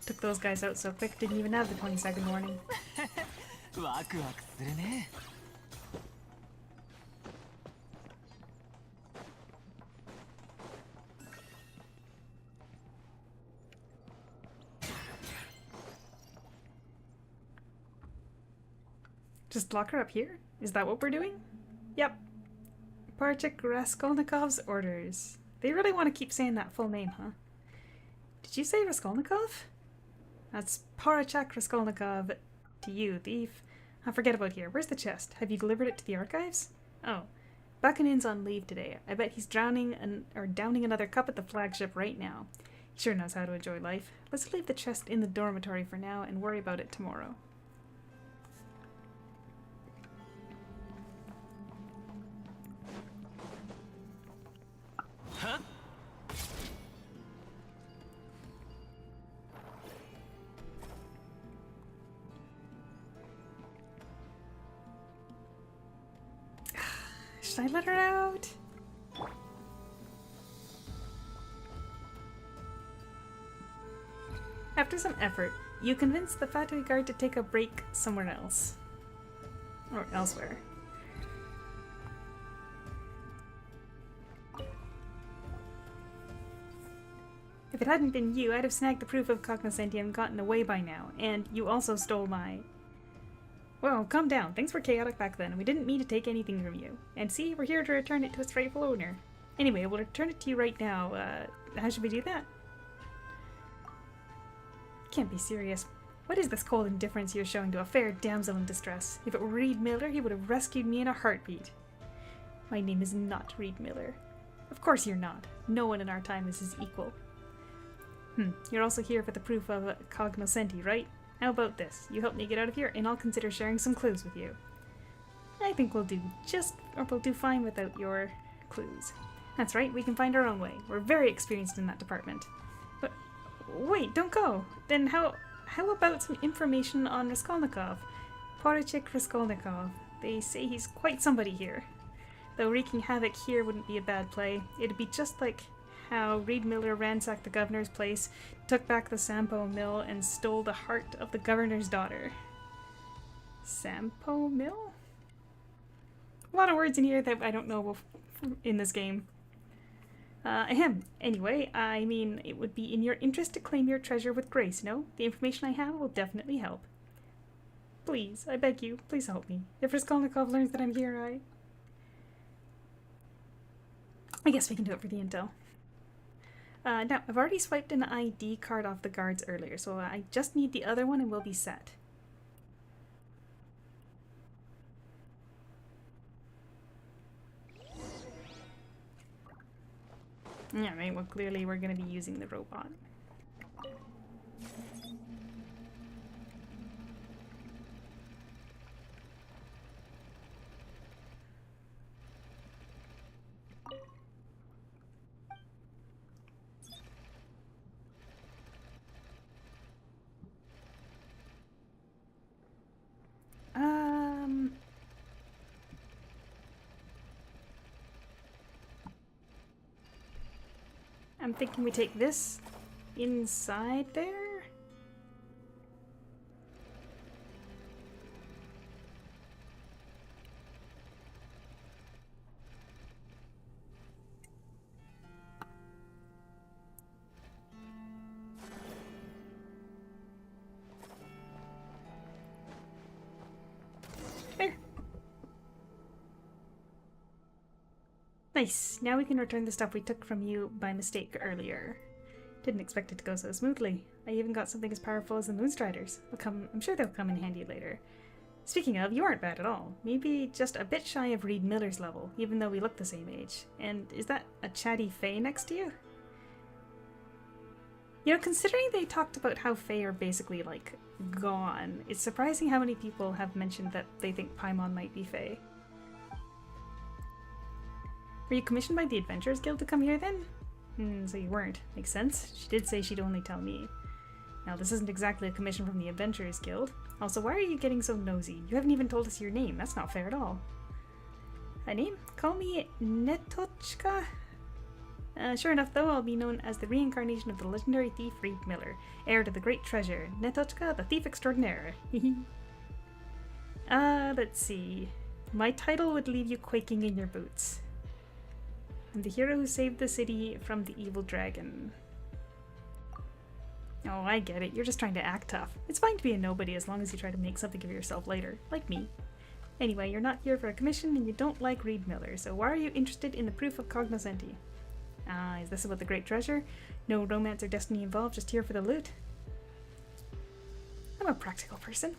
Took those guys out so quick, didn't even have the 20-second warning. Just lock her up here? Is that what we're doing? Yep. Poruchik Raskolnikov's orders. They really want to keep saying that full name, huh? Did you say Raskolnikov? That's Poruchik Raskolnikov to you, thief. I forget about here. Where's the chest? Have you delivered it to the archives? Oh, Buckanan's on leave today. I bet he's downing another cup at the flagship right now. He sure knows how to enjoy life. Let's leave the chest in the dormitory for now and worry about it tomorrow. Huh? Should I let her out? After some effort, you convince the factory guard to take a break somewhere else. Or elsewhere. If it hadn't been you, I'd have snagged the proof of cognoscenti and gotten away by now. And you also stole my... Well, calm down. Things were chaotic back then, and we didn't mean to take anything from you. And see, we're here to return it to its rightful owner. Anyway, we'll return it to you right now. How should we do that? Can't be serious. What is this cold indifference you're showing to a fair damsel in distress? If it were Reed Miller, he would have rescued me in a heartbeat. My name is not Reed Miller. Of course you're not. No one in our time is his equal. You're also here for the proof of cognoscenti, right? How about this? You help me get out of here, and I'll consider sharing some clues with you. I think we'll do fine without your clues. That's right, we can find our own way. We're very experienced in that department. But wait, don't go. Then how about some information on Raskolnikov? Porachik Raskolnikov. They say he's quite somebody here. Though wreaking havoc here wouldn't be a bad play. It'd be just like how Reed Miller ransacked the governor's place, took back the Sampo Mill, and stole the heart of the governor's daughter. Sampo Mill? A lot of words in here that I don't know in this game. Ahem. Anyway, I mean, it would be in your interest to claim your treasure with grace, no? The information I have will definitely help. Please, I beg you, please help me. If Raskolnikov learns that I'm here, I guess we can do it for the intel. Now, I've already swiped an ID card off the guards earlier, so I just need the other one and we'll be set. Alright, well clearly we're going to be using the robot. I'm thinking we take this inside there? There. Nice. Now we can return the stuff we took from you by mistake earlier. Didn't expect it to go so smoothly. I even got something as powerful as the Moonstriders. I'm sure they'll come in handy later. Speaking of, you aren't bad at all. Maybe just a bit shy of Reed Miller's level, even though we look the same age. And is that a chatty Fae next to you? You know, considering they talked about how Fae are basically, like, gone, it's surprising how many people have mentioned that they think Paimon might be Fae. Were you commissioned by the Adventurers Guild to come here then? So you weren't. Makes sense. She did say she'd only tell me. Now, this isn't exactly a commission from the Adventurers Guild. Also, why are you getting so nosy? You haven't even told us your name. That's not fair at all. A name? Call me Netochka? Sure enough, though, I'll be known as the reincarnation of the legendary thief Reed Miller, heir to the great treasure, Netochka, the thief extraordinaire. Let's see. My title would leave you quaking in your boots. I'm the hero who saved the city from the evil dragon. Oh, I get it. You're just trying to act tough. It's fine to be a nobody as long as you try to make something of yourself later, like me. Anyway, you're not here for a commission and you don't like Reed Miller, so why are you interested in the proof of cognoscenti? Is this about the great treasure? No romance or destiny involved, just here for the loot? I'm a practical person.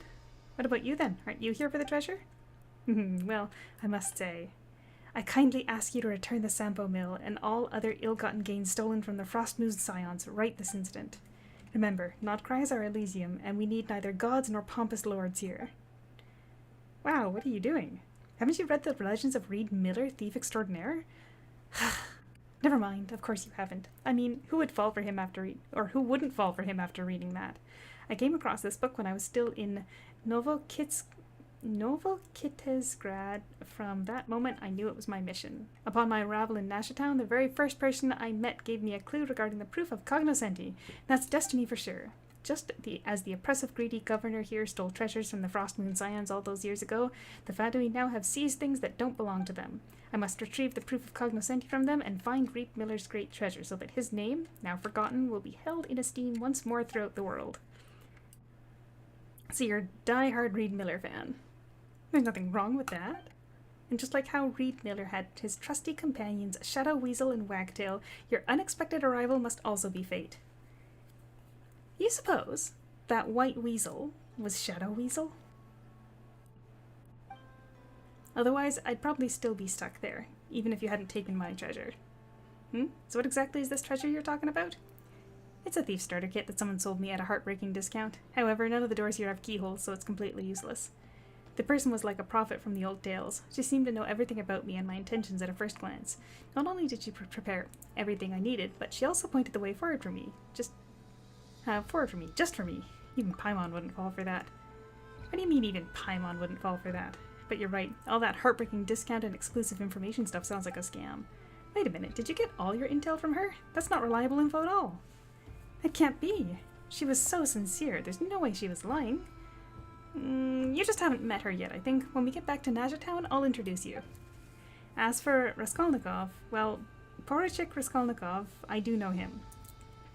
What about you then? Aren't you here for the treasure? Well, I must say, I kindly ask you to return the Sampo Mill and all other ill-gotten gains stolen from the Frostmoon Scions right this instant. Remember, Nod Krai is our Elysium, and we need neither gods nor pompous lords here. Wow, what are you doing? Haven't you read the Legends of Reed Miller, Thief Extraordinaire? Never mind, of course you haven't. I mean, who would fall for him who wouldn't fall for him after reading that? I came across this book when I was still in Novokitezgrad. From that moment, I knew it was my mission. Upon my arrival in Nashatown, the very first person I met gave me a clue regarding the proof of cognoscenti. That's destiny for sure. As the oppressive, greedy governor here stole treasures from the Frostmoon Scions all those years ago, the Fatui now have seized things that don't belong to them. I must retrieve the proof of cognoscenti from them and find Reed Miller's great treasure so that his name, now forgotten, will be held in esteem once more throughout the world. So you're a die-hard Reed Miller fan. There's nothing wrong with that. And just like how Reed Miller had his trusty companions Shadow Weasel and Wagtail, your unexpected arrival must also be fate. You suppose that White Weasel was Shadow Weasel? Otherwise, I'd probably still be stuck there, even if you hadn't taken my treasure. So what exactly is this treasure you're talking about? It's a thief starter kit that someone sold me at a heartbreaking discount. However, none of the doors here have keyholes, so it's completely useless. The person was like a prophet from the old tales. She seemed to know everything about me and my intentions at a first glance. Not only did she prepare everything I needed, but she also pointed the way forward for me. Just for me. Even Paimon wouldn't fall for that. What do you mean even Paimon wouldn't fall for that? But you're right, all that heartbreaking discount and exclusive information stuff sounds like a scam. Wait a minute, did you get all your intel from her? That's not reliable info at all. That can't be. She was so sincere, there's no way she was lying. You just haven't met her yet, I think. When we get back to Nashatown, I'll introduce you. As for Raskolnikov, well, Poroshyk Raskolnikov, I do know him.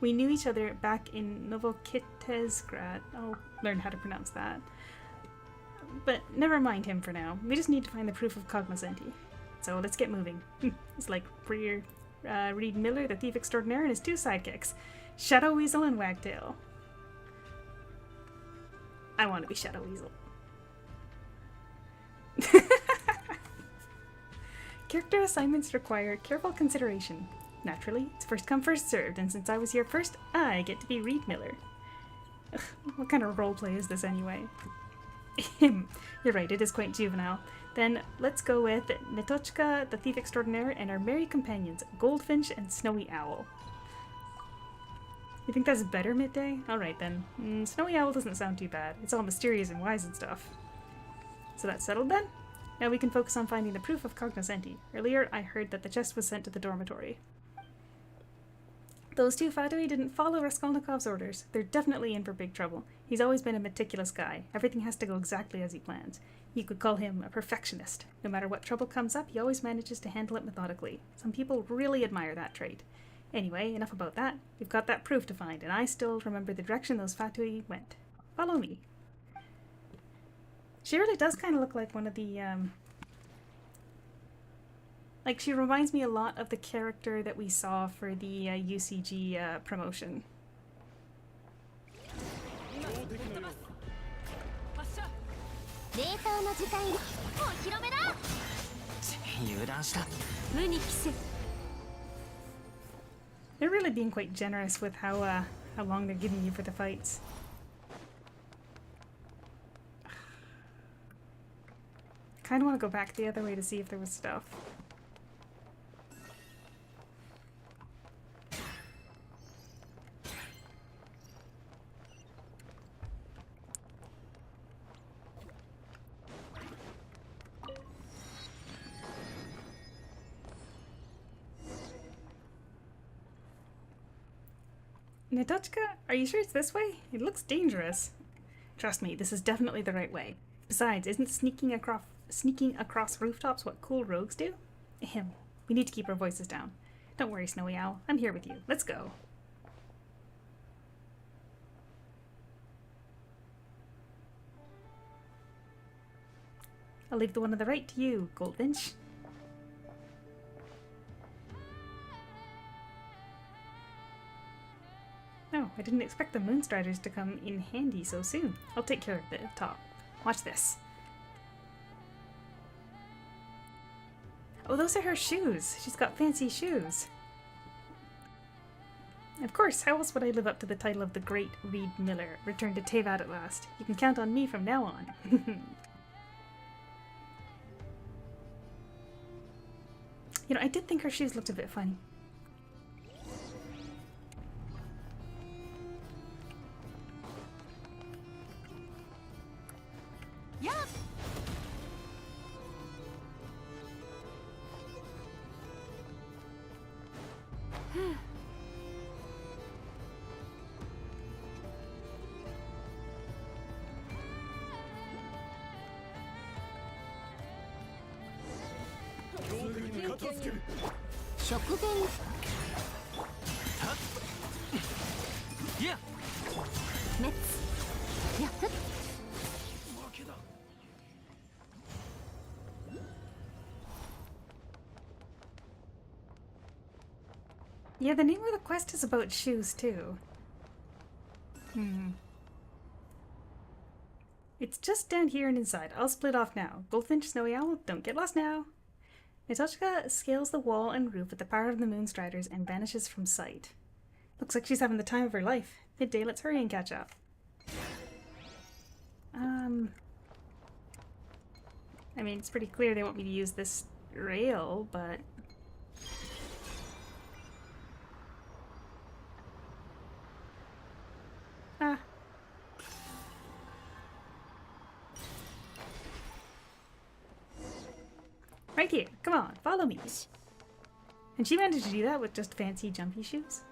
We knew each other back in Novokitezgrad. I'll learn how to pronounce that. But never mind him for now. We just need to find the proof of cognoscenti. So let's get moving. It's like Reed Miller, the Thief Extraordinaire, and his two sidekicks, Shadow Weasel and Wagtail. I want to be Shadow Weasel. Character assignments require careful consideration. Naturally, it's first come, first served, and since I was here first, I get to be Reed Miller. Ugh, what kind of roleplay is this anyway? You're right, it is quite juvenile. Then let's go with Netochka, the Thief Extraordinaire, and our merry companions, Goldfinch and Snowy Owl. You think that's better, Midday? Alright then. Snowy Owl doesn't sound too bad. It's all mysterious and wise and stuff. So that's settled then? Now we can focus on finding the proof of cognoscenti. Earlier, I heard that the chest was sent to the dormitory. Those two Fatui didn't follow Raskolnikov's orders. They're definitely in for big trouble. He's always been a meticulous guy. Everything has to go exactly as he plans. You could call him a perfectionist. No matter what trouble comes up, he always manages to handle it methodically. Some people really admire that trait. Anyway, enough about that. We've got that proof to find, and I still remember the direction those Fatui went. Follow me. She really does kind of look like one of the, like, she reminds me a lot of the character that we saw for the UCG promotion. They're really being quite generous with how long they're giving you for the fights. I kind of want to go back the other way to see if there was stuff. Netochka, are you sure it's this way? It looks dangerous. Trust me, this is definitely the right way. Besides, isn't sneaking across rooftops what cool rogues do? Ahem. We need to keep our voices down. Don't worry, Snowy Owl. I'm here with you. Let's go. I'll leave the one on the right to you, Goldfinch. No, I didn't expect the Moonstriders to come in handy so soon. I'll take care of the top. Watch this. Oh, those are her shoes. She's got fancy shoes. Of course, how else would I live up to the title of the Great Reed Miller? Return to Tevat at last. You can count on me from now on. You know, I did think her shoes looked a bit funny. Yeah. Yeah. Yeah, the name of the quest is about shoes, too. It's just down here and inside. I'll split off now. Goldfinch, Snowy Owl, don't get lost now. Natochka scales the wall and roof with the power of the Moonstriders and vanishes from sight. Looks like she's having the time of her life. Midday, let's hurry and catch up. I mean, it's pretty clear they want me to use this rail, but... Ah. Right here. Come on, follow me. And she managed to do that with just fancy jumpy shoes.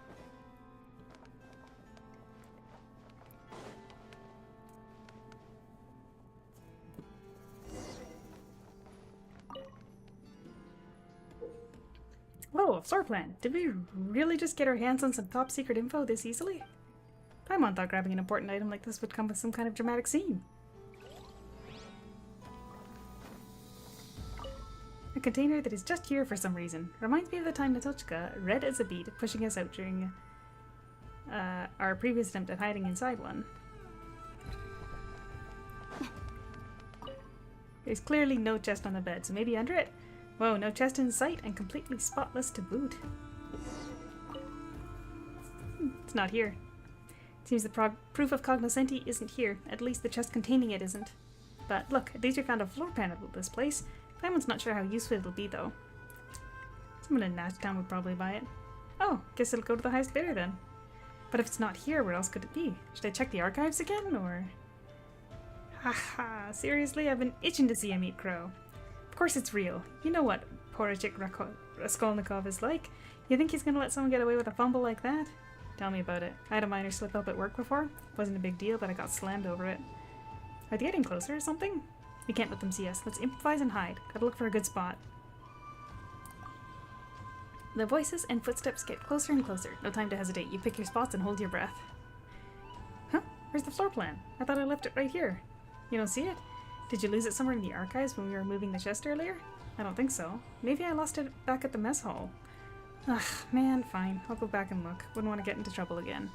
Whoa, a floor plan. Did we really just get our hands on some top secret info this easily? Paimon thought grabbing an important item like this would come with some kind of dramatic scene. A container that is just here for some reason. Reminds me of the time Natochka, red as a beet, pushing us out during our previous attempt at hiding inside one. There's clearly no chest on the bed, so maybe under it? Whoa, no chest in sight and completely spotless to boot. It's not here. Seems the proof of cognoscenti isn't here. At least the chest containing it isn't. But look, at least we found a floor plan of this place. Paimon's not sure how useful it'll be, though. Someone in Nashtown would probably buy it. Oh, guess it'll go to the highest bidder then. But if it's not here, where else could it be? Should I check the archives again, or...? Haha, seriously? I've been itching to see a meat crow. Of course it's real. You know what Porachik Raskolnikov is like. You think he's gonna let someone get away with a fumble like that? Tell me about it. I had a minor slip up at work before. Wasn't a big deal, but I got slammed over it. Are they getting closer or something? We can't let them see us. Let's improvise and hide. Gotta look for a good spot. The voices and footsteps get closer and closer. No time to hesitate. You pick your spots and hold your breath. Huh? Where's the floor plan? I thought I left it right here. You don't see it? Did you lose it somewhere in the archives when we were moving the chest earlier? I don't think so. Maybe I lost it back at the mess hall. Ugh, man, fine. I'll go back and look. Wouldn't want to get into trouble again.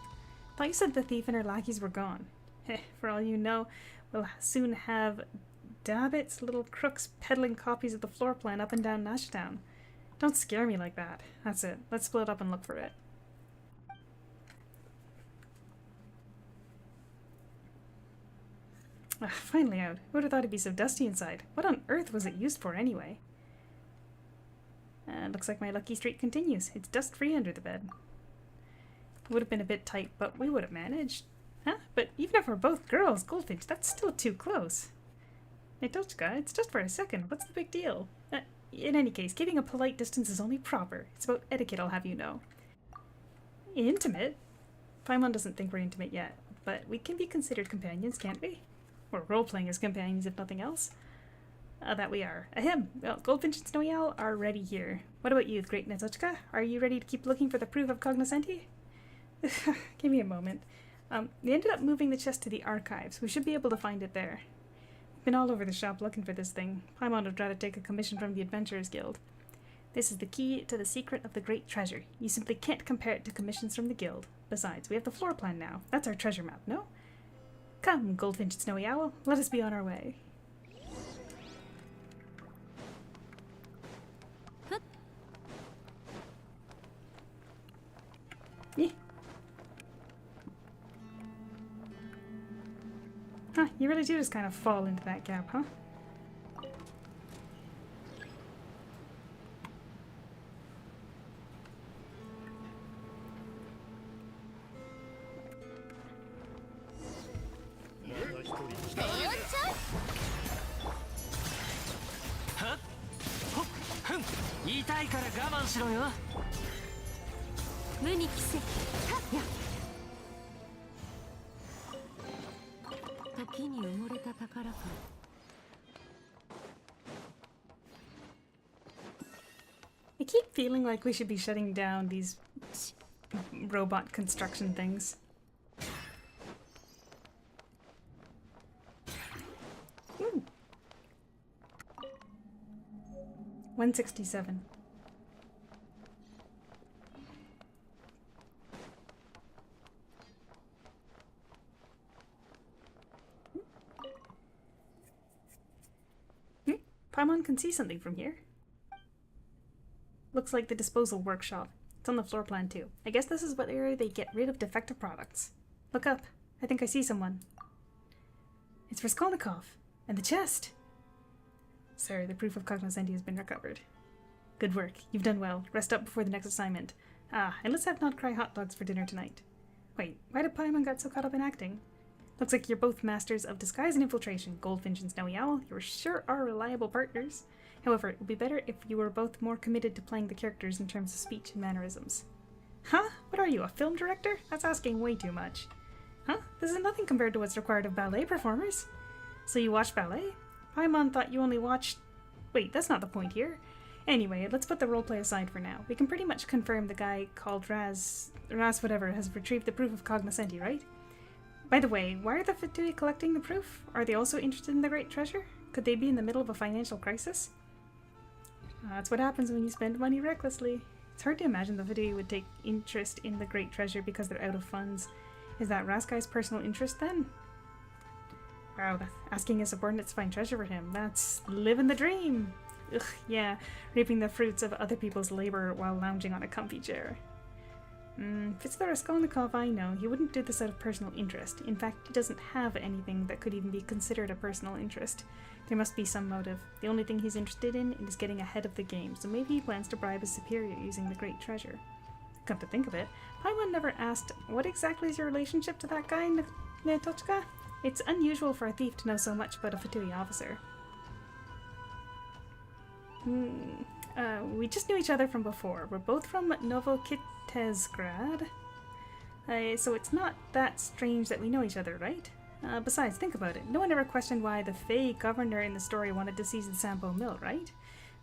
Thought you said the thief and her lackeys were gone. Heh, for all you know, we'll soon have Dabbits, little crooks peddling copies of the floor plan up and down Nashtown. Don't scare me like that. That's it. Let's split up and look for it. Ugh, finally out. Who would have thought it'd be so dusty inside? What on earth was it used for anyway? Looks like my lucky streak continues. It's dust-free under the bed. Would have been a bit tight, but we would have managed. Huh? But even if we're both girls, Goldfinch, that's still too close. Natochka, it's just for a second. What's the big deal? In any case, keeping a polite distance is only proper. It's about etiquette, I'll have you know. Intimate? Paimon doesn't think we're intimate yet, but we can be considered companions, can't we? Or role-playing as companions, if nothing else. That we are. Ahem. Well, Goldfinch and Snowy Owl are ready here. What about you, Great Natochka? Are you ready to keep looking for the proof of cognoscenti? Give me a moment. We ended up moving the chest to the archives. We should be able to find it there. We've been all over the shop looking for this thing. Paimon would try to take a commission from the Adventurers Guild. This is the key to the secret of the great treasure. You simply can't compare it to commissions from the guild. Besides, we have the floor plan now. That's our treasure map, no? Come, Goldfinch and Snowy Owl. Let us be on our way. Yeah. Huh, you really do just kind of fall into that gap, huh? I keep feeling like we should be shutting down these robot construction things. Ooh. 167. Paimon can see something from here. Looks like the disposal workshop. It's on the floor plan too. I guess this is what area they get rid of defective products. Look up. I think I see someone. It's Raskolnikov. And the chest. Sir, the proof of cognoscenti has been recovered. Good work. You've done well. Rest up before the next assignment. Ah, and let's have Nod Krai hot dogs for dinner tonight. Wait, why did Paimon get so caught up in acting? Looks like you're both masters of disguise and infiltration. Goldfinch and Snowy Owl, you sure are reliable partners. However, it would be better if you were both more committed to playing the characters in terms of speech and mannerisms. Huh? What are you, a film director? That's asking way too much. Huh? This is nothing compared to what's required of ballet performers. So you watch ballet? Paimon thought you only watched... Wait, that's not the point here. Anyway, let's put the roleplay aside for now. We can pretty much confirm the guy called Raz whatever has retrieved the proof of cognoscenti, right? By the way, why are the Fatui collecting the proof? Are they also interested in the Great Treasure? Could they be in the middle of a financial crisis? That's what happens when you spend money recklessly. It's hard to imagine the Fatui would take interest in the Great Treasure because they're out of funds. Is that Raskai's personal interest then? Wow, asking his subordinates to find treasure for him. That's living the dream! Ugh, yeah, reaping the fruits of other people's labor while lounging on a comfy chair. If it's the Raskolnikov I know, he wouldn't do this out of personal interest. In fact, he doesn't have anything that could even be considered a personal interest. There must be some motive. The only thing he's interested in is getting ahead of the game, so maybe he plans to bribe his superior using the Great Treasure. Come to think of it, Paimon never asked, what exactly is your relationship to that guy, Netochka? It's unusual for a thief to know so much about a Fatui officer. We just knew each other from before. We're both from Novokitezgrad. So it's not that strange that we know each other, right? Besides, think about it. No one ever questioned why the Fey governor in the story wanted to seize the Sampo mill, right?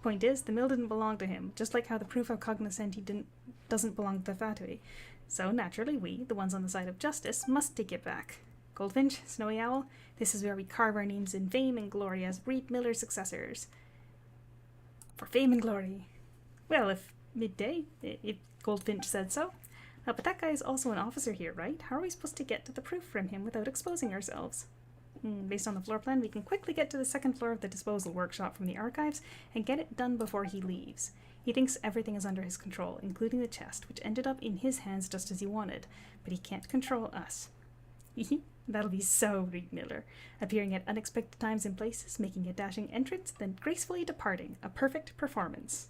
Point is, the mill didn't belong to him, just like how the proof of cognoscenti doesn't belong to the Fatui. So naturally we, the ones on the side of justice, must take it back. Goldfinch, Snowy Owl, this is where we carve our names in fame and glory as Reed Miller's successors. For fame and glory. Well, if midday, if Goldfinch said so. But that guy is also an officer here, right? How are we supposed to get to the proof from him without exposing ourselves? Based on the floor plan, we can quickly get to the second floor of the disposal workshop from the archives and get it done before he leaves. He thinks everything is under his control, including the chest, which ended up in his hands just as he wanted, but he can't control us. That'll be so Reed Miller, appearing at unexpected times and places, making a dashing entrance, then gracefully departing. A perfect performance.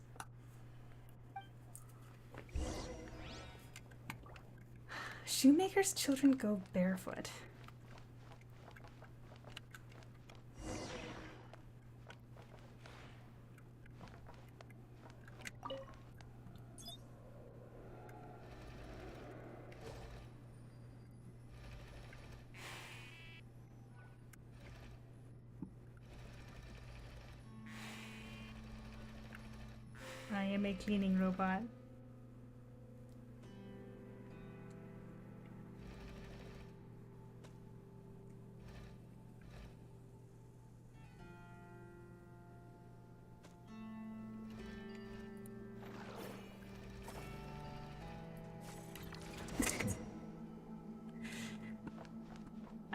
Shoemaker's children go barefoot. I am a cleaning robot.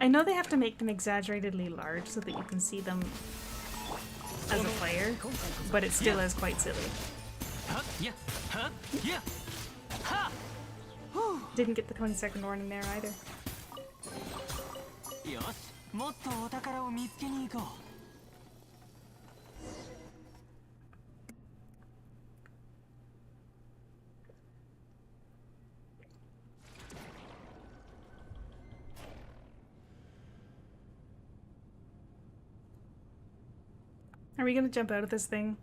I know they have to make them exaggeratedly large so that you can see them as a player, but it still is quite silly. Didn't get the 20-second warning there either. よし、もっとお宝を見つけに行こう。 Are we gonna jump out of this thing?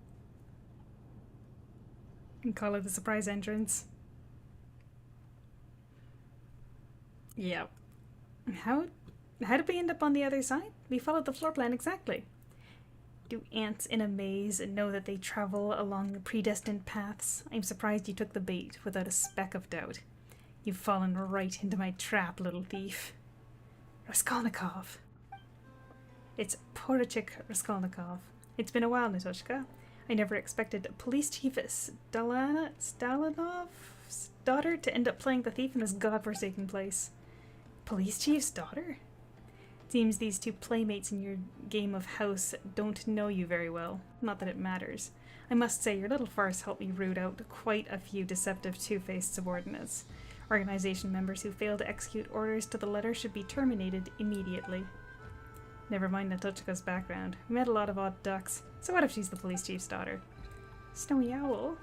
And call it the surprise entrance? Yep. How did we end up on the other side? We followed the floor plan exactly. Do ants in a maze know that they travel along the predestined paths? I'm surprised you took the bait without a speck of doubt. You've fallen right into my trap, little thief. Raskolnikov. It's Porachik Raskolnikov. It's been a while, Natoshka. I never expected Police Chief Stalinov's daughter to end up playing the thief in this godforsaken place. Police Chief's daughter? Seems these two playmates in your game of house don't know you very well. Not that it matters. I must say, your little farce helped me root out quite a few deceptive two-faced subordinates. Organization members who fail to execute orders to the letter should be terminated immediately. Never mind Natochka's background. We met a lot of odd ducks. So what if she's the police chief's daughter? Snowy Owl?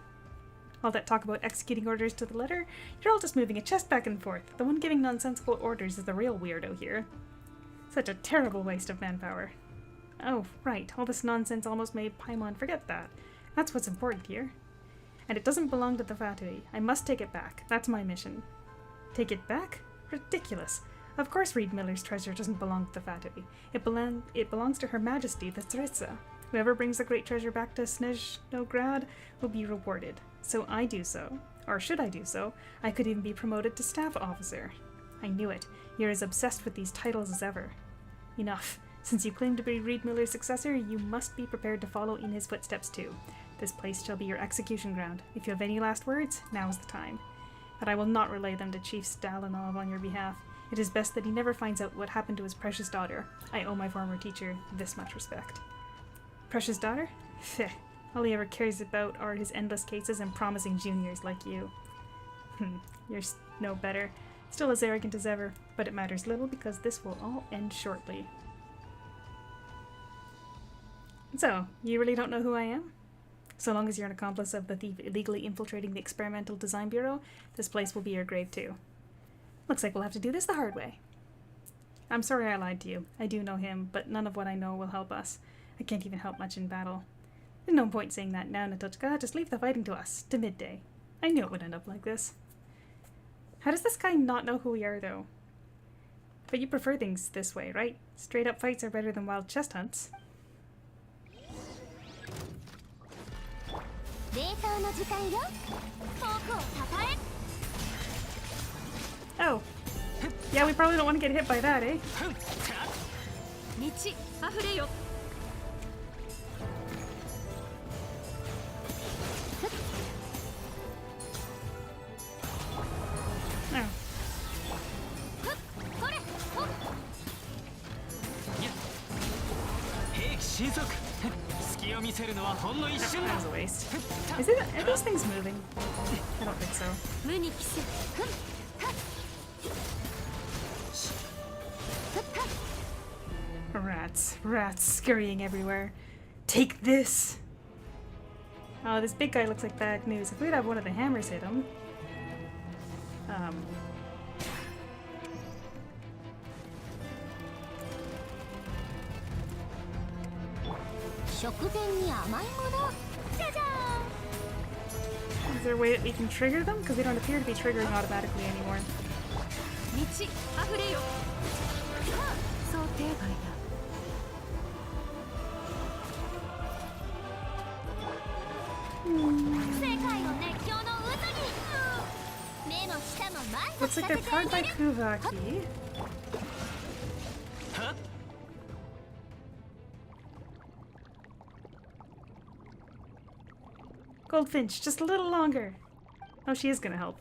All that talk about executing orders to the letter? You're all just moving a chest back and forth. The one giving nonsensical orders is the real weirdo here. Such a terrible waste of manpower. Oh, right. All this nonsense almost made Paimon forget that. That's what's important here. And it doesn't belong to the Fatui. I must take it back. That's my mission. Take it back? Ridiculous. Of course Reed Miller's treasure doesn't belong to the Fatui. It belongs to Her Majesty, the Tsaritsa. Whoever brings the great treasure back to Snezhnograd will be rewarded. So I do so. Or should I do so, I could even be promoted to staff officer. I knew it. You're as obsessed with these titles as ever. Enough. Since you claim to be Reed Miller's successor, you must be prepared to follow in his footsteps too. This place shall be your execution ground. If you have any last words, now is the time. But I will not relay them to Chief Stalinov on your behalf. It is best that he never finds out what happened to his precious daughter. I owe my former teacher this much respect. Precious daughter? Pheh. All he ever cares about are his endless cases and promising juniors like you. You're no better. Still as arrogant as ever, but it matters little because this will all end shortly. So, you really don't know who I am? So long as you're an accomplice of the thief illegally infiltrating the Experimental Design Bureau, this place will be your grave too. Looks like we'll have to do this the hard way. I'm sorry I lied to you. I do know him, but none of what I know will help us. I can't even help much in battle. There's no point saying that now, Natochka. Just leave the fighting to us, to midday. I knew it would end up like this. How does this guy not know who we are, though? But you prefer things this way, right? Straight up fights are better than wild chest hunts. Oh. Yeah, we probably don't want to get hit by that, eh? No. That was a waste. Are those things moving? I don't think so. Rats scurrying everywhere. Take this! Oh, this big guy looks like bad news. If we'd have one of the hammers hit him. Is there a way that we can trigger them? Because they don't appear to be triggering automatically anymore. Looks like they're powered by Kuvaki. Goldfinch, just a little longer. Oh, she is gonna help.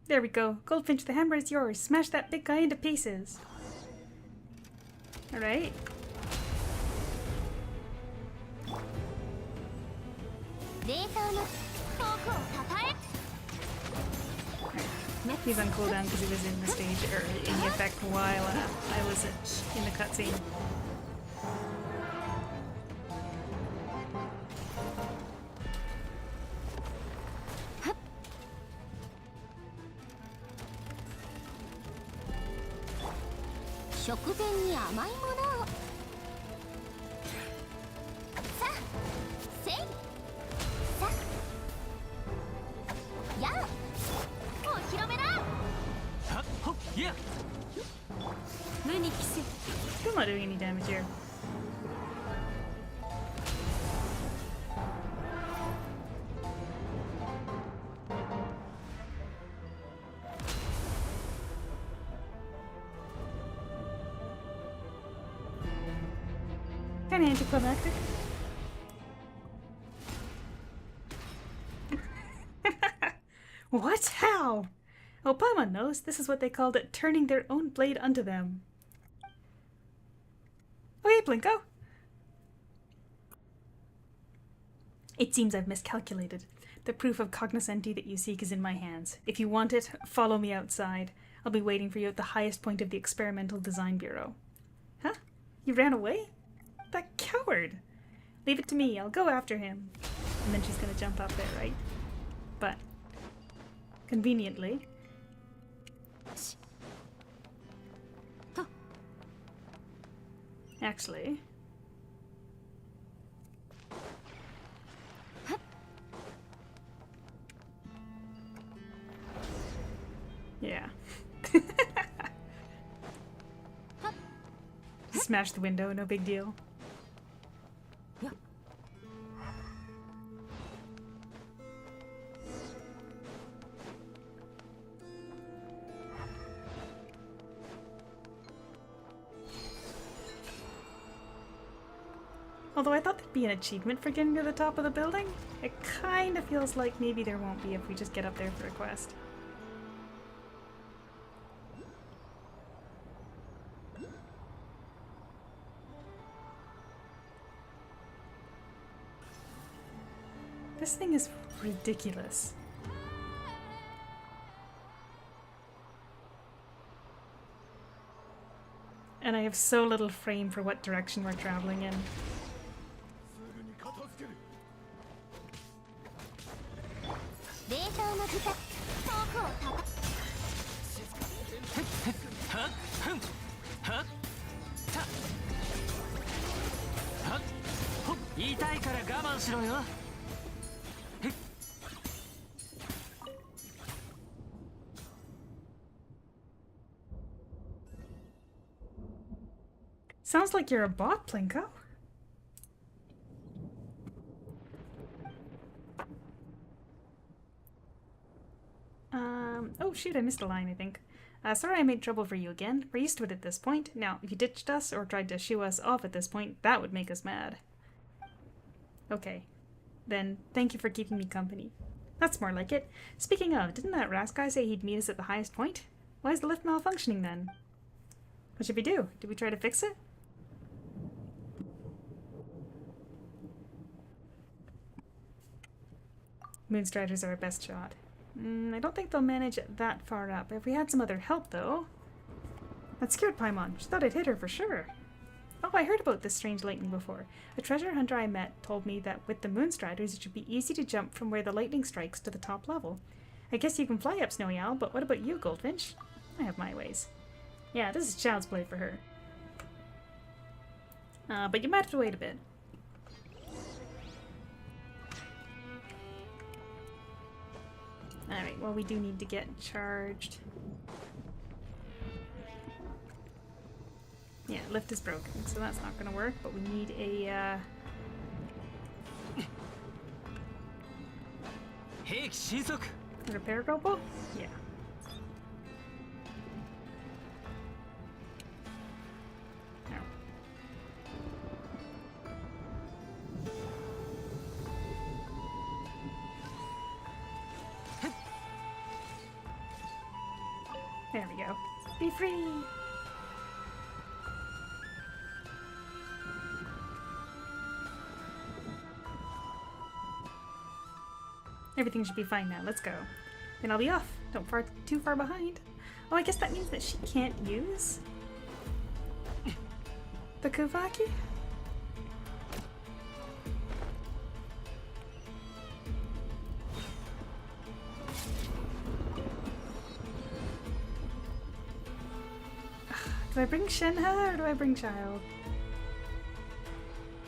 There we go. Goldfinch, the hammer is yours. Smash that big guy into pieces. Alright. レーターの遠くをたたえ He's on cooldown because he was in the stage, or in the effect while I was in the cutscene. 食前に甘いものをさあせいさあやあお披露目だはっほっいや無に帰す Still not doing any damage here. Kinda anticlimactic. What? How? Oh, Paimon knows. This is what they called it, turning their own blade unto them. Oh, hey, Blinko. It seems I've miscalculated. The proof of cognoscenti that you seek is in my hands. If you want it, follow me outside. I'll be waiting for you at the highest point of the Experimental Design Bureau. Huh? You ran away? That coward! Leave it to me, I'll go after him. And then she's gonna jump up there, right? But, conveniently... Actually... Yeah. Smash the window, no big deal. Although I thought there'd be an achievement for getting to the top of the building, it kind of feels like maybe there won't be if we just get up there for a quest. This thing is ridiculous. And I have so little frame for what direction we're traveling in. Sounds like you're a bot, Plinko. Oh shoot, I missed a line, I think. Sorry I made trouble for you again. We're used to it at this point. Now, if you ditched us or tried to shoo us off at this point, that would make us mad. Okay. Then, thank you for keeping me company. That's more like it. Speaking of, didn't that Ras guy say he'd meet us at the highest point? Why is the lift malfunctioning then? What should we do? Did we try to fix it? Moonstriders are our best shot. I don't think they'll manage that far up. If we had some other help, though... That scared Paimon. She thought I'd hit her for sure. Oh, I heard about this strange lightning before. A treasure hunter I met told me that with the Moonstriders it should be easy to jump from where the lightning strikes to the top level. I guess you can fly up, Snowy Owl, but what about you, Goldfinch? I have my ways. Yeah, this is child's play for her. But you might have to wait a bit. Alright, well we do need to get charged. Yeah, lift is broken, so that's not gonna work, but we need a, repair robo? Yeah. No. There we go. Be free! Everything should be fine now. Let's go. Then I'll be off. Don't far too far behind. Oh, I guess that means that she can't use the Kavaki? Do I bring Shenhe or do I bring Child?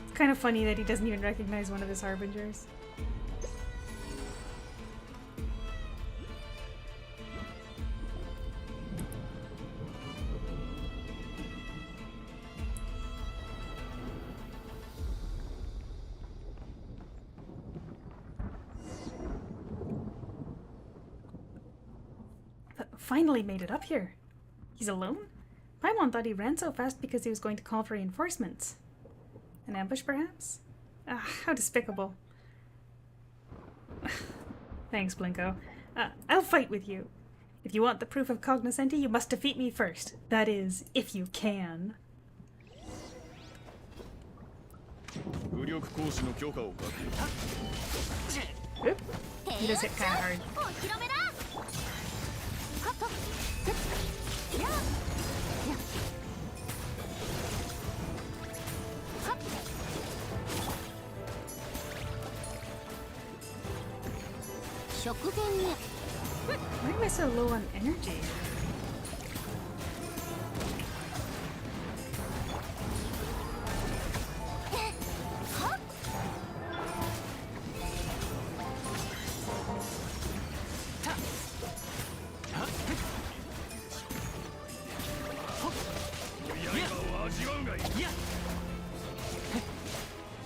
It's kind of funny that he doesn't even recognize one of his harbingers. Finally made it up here. He's alone? Paimon thought he ran so fast because he was going to call for reinforcements. An ambush, perhaps? Ah, how despicable. Thanks, Blinko. I'll fight with you. If you want the proof of cognoscenti, you must defeat me first. That is, if you can. Oop. He just hit kinda hard. 食前に Why am I so low on energy?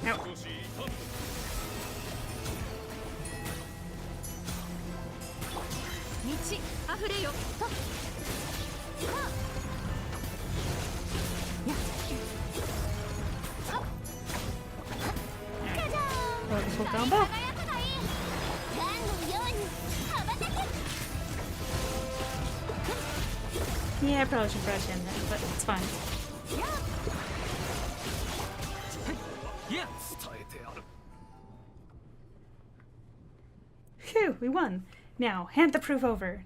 No. Full combo. Yeah, I probably should brush in then, but it's fine. Phew, we won. Now, hand the proof over.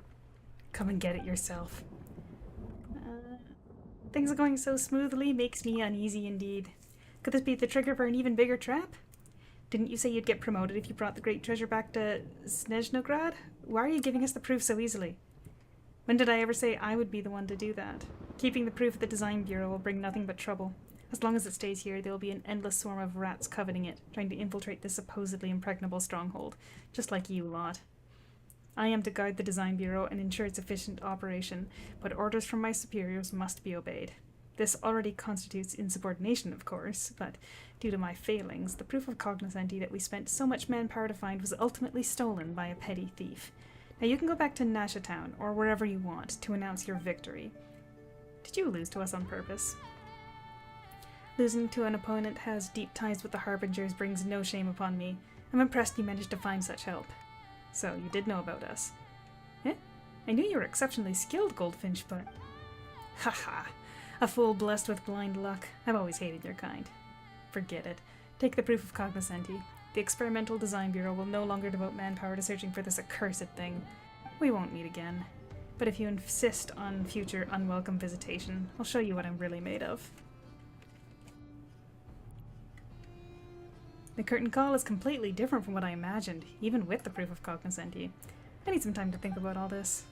Come and get it yourself. Things are going so smoothly, makes me uneasy indeed. Could this be the trigger for an even bigger trap? Didn't you say you'd get promoted if you brought the great treasure back to Snezhnograd? Why are you giving us the proof so easily? When did I ever say I would be the one to do that? Keeping the proof at the design bureau will bring nothing but trouble. As long as it stays here, there will be an endless swarm of rats coveting it, trying to infiltrate this supposedly impregnable stronghold, just like you lot. I am to guard the design bureau and ensure its efficient operation, but orders from my superiors must be obeyed. This already constitutes insubordination, of course, but due to my failings, the proof of cognoscenti that we spent so much manpower to find was ultimately stolen by a petty thief. Now you can go back to Nasha Town, or wherever you want, to announce your victory. Did you lose to us on purpose? Losing to an opponent has deep ties with the Harbingers brings no shame upon me. I'm impressed you managed to find such help. So, you did know about us. Eh? I knew you were exceptionally skilled, Goldfinch, but... Haha! A fool blessed with blind luck. I've always hated your kind. Forget it. Take the proof of cognoscenti. The Experimental Design Bureau will no longer devote manpower to searching for this accursed thing. We won't meet again. But if you insist on future unwelcome visitation, I'll show you what I'm really made of. The curtain call is completely different from what I imagined, even with the proof of cognoscenti. I need some time to think about all this.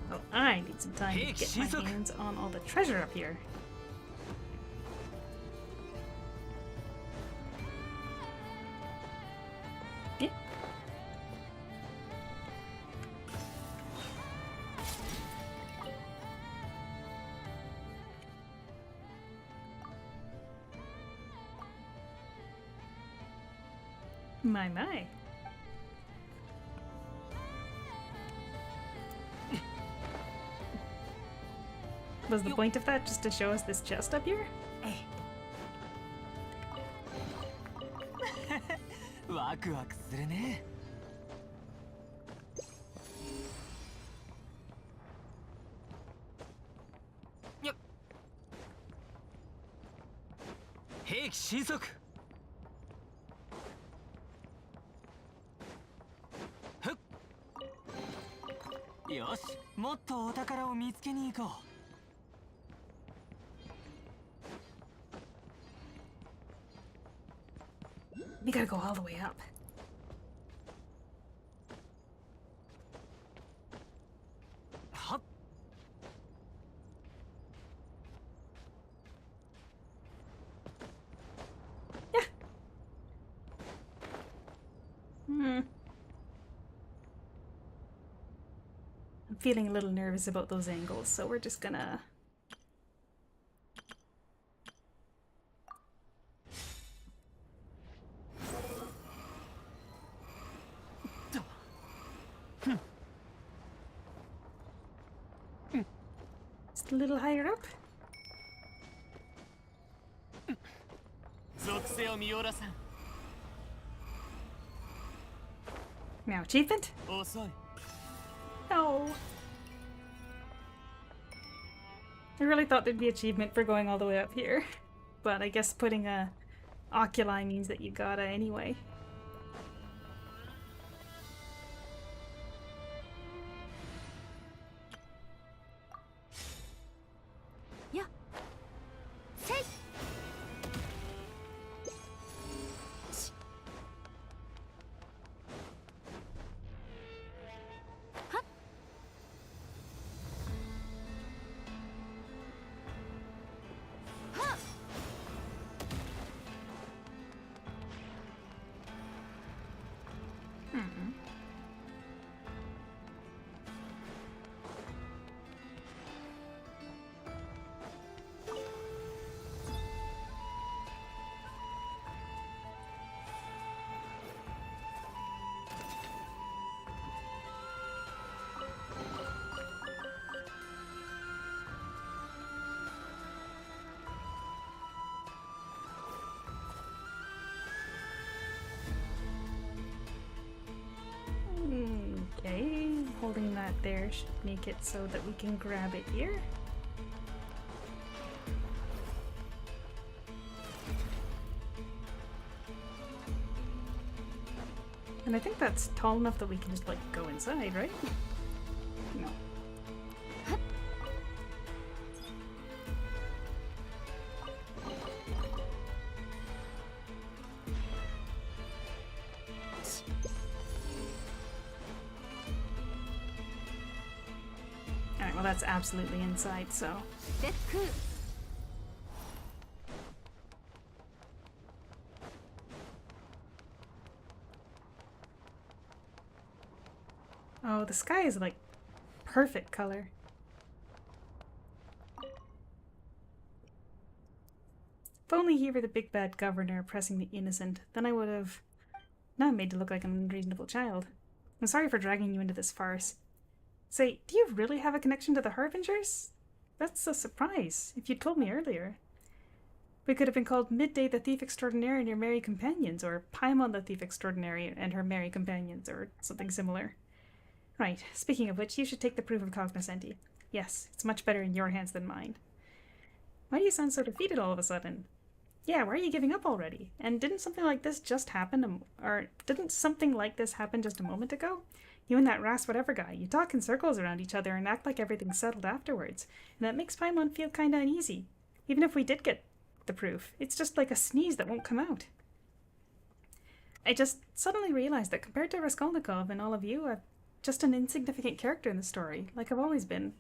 Well, I need some time to get my hands on all the treasure up here. Yeah. My. Was the point of that just to show us this chest up here? ワクワクするね。よっ。兵器神速。よし、もっとお宝を見つけに行こ We gotta go all the way up. う。はっ。 Hmm. I'm feeling a little nervous about those angles, so we're just gonna... Just a little higher up. 属性を見よらせん。 Now, achievement? 遅い。 No. I really thought there'd be achievement for going all the way up here. But I guess putting a oculi means that you gotta anyway. Yeah. Say. Okay, holding that there should make it so that we can grab it here. And I think that's tall enough that we can just, like, go inside, right? No. Alright, well that's absolutely inside, so... Oh, the sky is like perfect color. If only he were the big bad governor oppressing the innocent, then I would have not made to look like an unreasonable child. I'm sorry for dragging you into this farce. Say, do you really have a connection to the Harbingers? That's a surprise, if you'd told me earlier. We could have been called Midday the Thief Extraordinary and Her Merry Companions, or Paimon the Thief Extraordinary and Her Merry Companions, or something similar. Right, speaking of which, you should take the proof of cognoscenti. Yes, it's much better in your hands than mine. Why do you sound so defeated all of a sudden? Yeah, why are you giving up already? And didn't something like this just happen, didn't something like this happen just a moment ago? You and that Ras whatever guy, you talk in circles around each other and act like everything's settled afterwards, and that makes Paimon feel kinda uneasy. Even if we did get the proof, it's just like a sneeze that won't come out. I just suddenly realized that compared to Raskolnikov and all of you, I'm just an insignificant character in the story, like I've always been.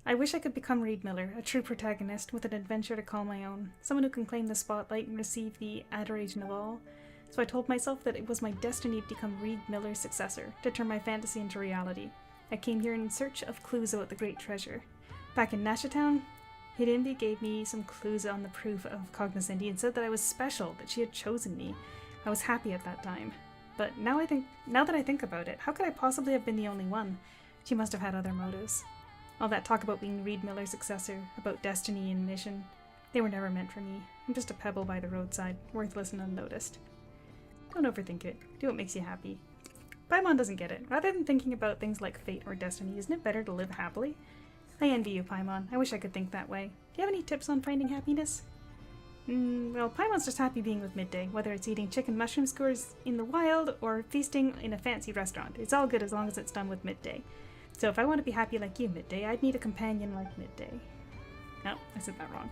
I wish I could become Reed Miller, a true protagonist with an adventure to call my own, someone who can claim the spotlight and receive the adoration of all. So I told myself that it was my destiny to become Reed Miller's successor, to turn my fantasy into reality. I came here in search of clues about the great treasure. Back in Nashatown, Hidimbi gave me some clues on the proof of cognoscenti and said that I was special, that she had chosen me. I was happy at that time. But now that I think about it, how could I possibly have been the only one? She must have had other motives. All that talk about being Reed Miller's successor, about destiny and mission, they were never meant for me. I'm just a pebble by the roadside, worthless and unnoticed. Don't overthink it. Do what makes you happy. Paimon doesn't get it. Rather than thinking about things like fate or destiny, isn't it better to live happily? I envy you, Paimon. I wish I could think that way. Do you have any tips on finding happiness? Well, Paimon's just happy being with Midday, whether it's eating chicken mushroom skewers in the wild or feasting in a fancy restaurant. It's all good as long as it's done with Midday. So if I want to be happy like you, Midday, I'd need a companion like Midday. No, I said that wrong.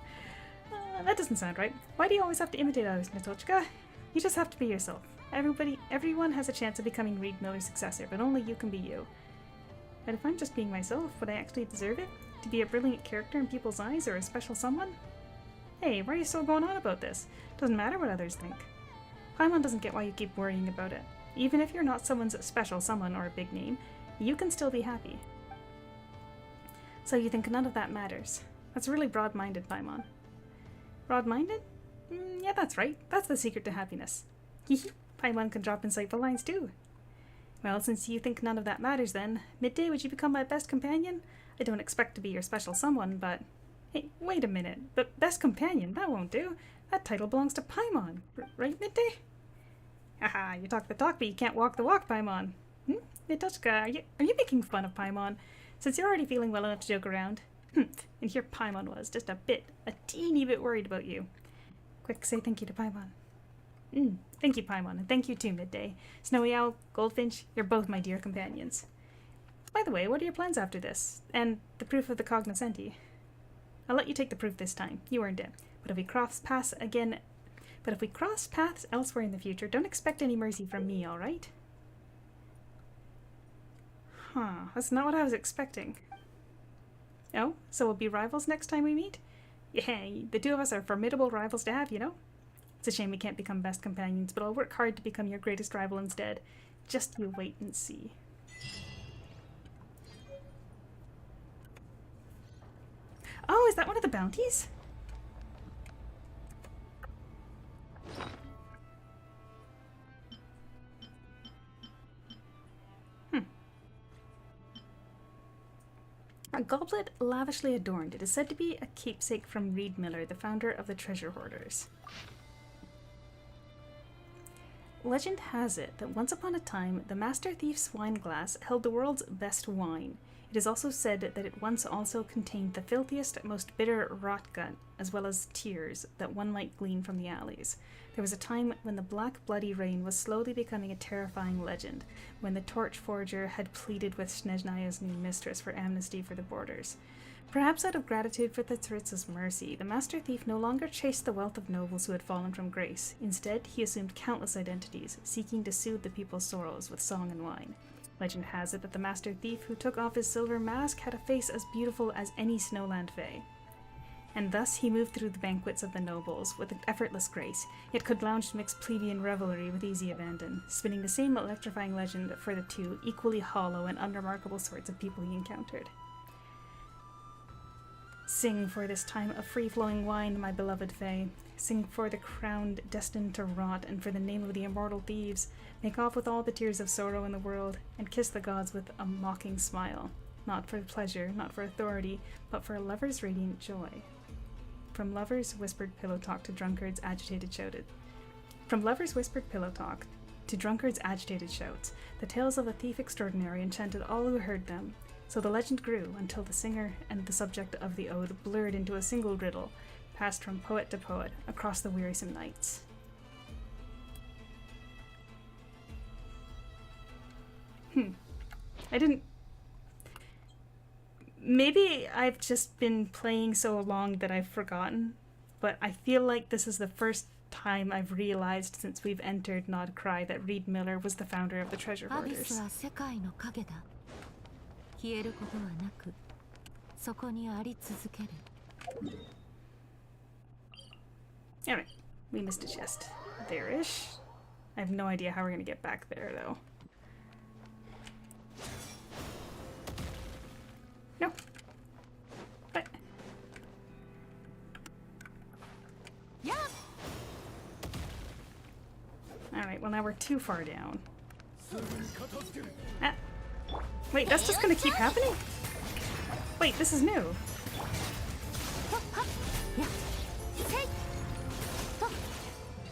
That doesn't sound right. Why do you always have to imitate others, Natochka? You just have to be yourself. Everyone has a chance of becoming Reed Miller's successor, but only you can be you. But if I'm just being myself, would I actually deserve it? To be a brilliant character in people's eyes, or a special someone? Hey, why are you still going on about this? Doesn't matter what others think. Paimon doesn't get why you keep worrying about it. Even if you're not someone's special someone or a big name, you can still be happy. So you think none of that matters. That's really broad-minded, Paimon. Broad-minded? Yeah, that's right. That's the secret to happiness. Hehe, Paimon can drop insightful lines too. Well, since you think none of that matters then, Midday, would you become my best companion? I don't expect to be your special someone, but... Hey, wait a minute. But best companion? That won't do. That title belongs to Paimon. Right, Midday? Haha, you talk the talk, but you can't walk the walk, Paimon. Natochka, are you making fun of Paimon? Since you're already feeling well enough to joke around. And here Paimon was, just a teeny bit worried about you. Quick, say thank you to Paimon. Thank you, Paimon, and thank you too, Midday. Snowy Owl, Goldfinch, you're both my dear companions. By the way, what are your plans after this? And the proof of the cognoscenti? I'll let you take the proof this time. You earned it. But if we cross paths elsewhere in the future, don't expect any mercy from me, alright? Huh, that's not what I was expecting. Oh, so we'll be rivals next time we meet? Yeah, the two of us are formidable rivals to have, you know? It's a shame we can't become best companions, but I'll work hard to become your greatest rival instead. Just you wait and see. Oh, is that one of the bounties? A goblet lavishly adorned. It is said to be a keepsake from Reed Miller, the founder of the Treasure Hoarders. Legend has it that once upon a time, the Master Thief's wine glass held the world's best wine. It is also said that it once also contained the filthiest, most bitter rotgut, as well as tears that one might glean from the alleys. There was a time when the black, bloody rain was slowly becoming a terrifying legend, when the torch forger had pleaded with Snezhnaya's new mistress for amnesty for the borders. Perhaps out of gratitude for the Tsaritsa's mercy, the Master Thief no longer chased the wealth of nobles who had fallen from grace. Instead, he assumed countless identities, seeking to soothe the people's sorrows with song and wine. Legend has it that the Master Thief who took off his silver mask had a face as beautiful as any Snowland Fae. And thus he moved through the banquets of the nobles with effortless grace, yet could lounge to mix plebeian revelry with easy abandon, spinning the same electrifying legend for the two equally hollow and unremarkable sorts of people he encountered. Sing for this time of free-flowing wine, my beloved Fae. Sing for the crowned destined to rot, and for the name of the immortal thieves. Make off with all the tears of sorrow in the world, and kiss the gods with a mocking smile. Not for pleasure, not for authority, but for a lover's radiant joy. From lovers' whispered pillow talk to drunkards' agitated shouted. From lovers' whispered pillow talk to drunkards' agitated shouts, the tales of a thief extraordinary enchanted all who heard them. So the legend grew until the singer and the subject of the ode blurred into a single riddle, passed from poet to poet across the wearisome nights. I didn't... Maybe I've just been playing so long that I've forgotten, but I feel like this is the first time I've realized since we've entered Nod Krai that Reed Miller was the founder of the Treasure Hoarders. Alright, we missed a chest. There-ish. I have no idea how we're gonna get back there, though. No. What? Yeah. Alright, well now we're too far down. Ah. Wait, that's just gonna keep happening? Wait, this is new.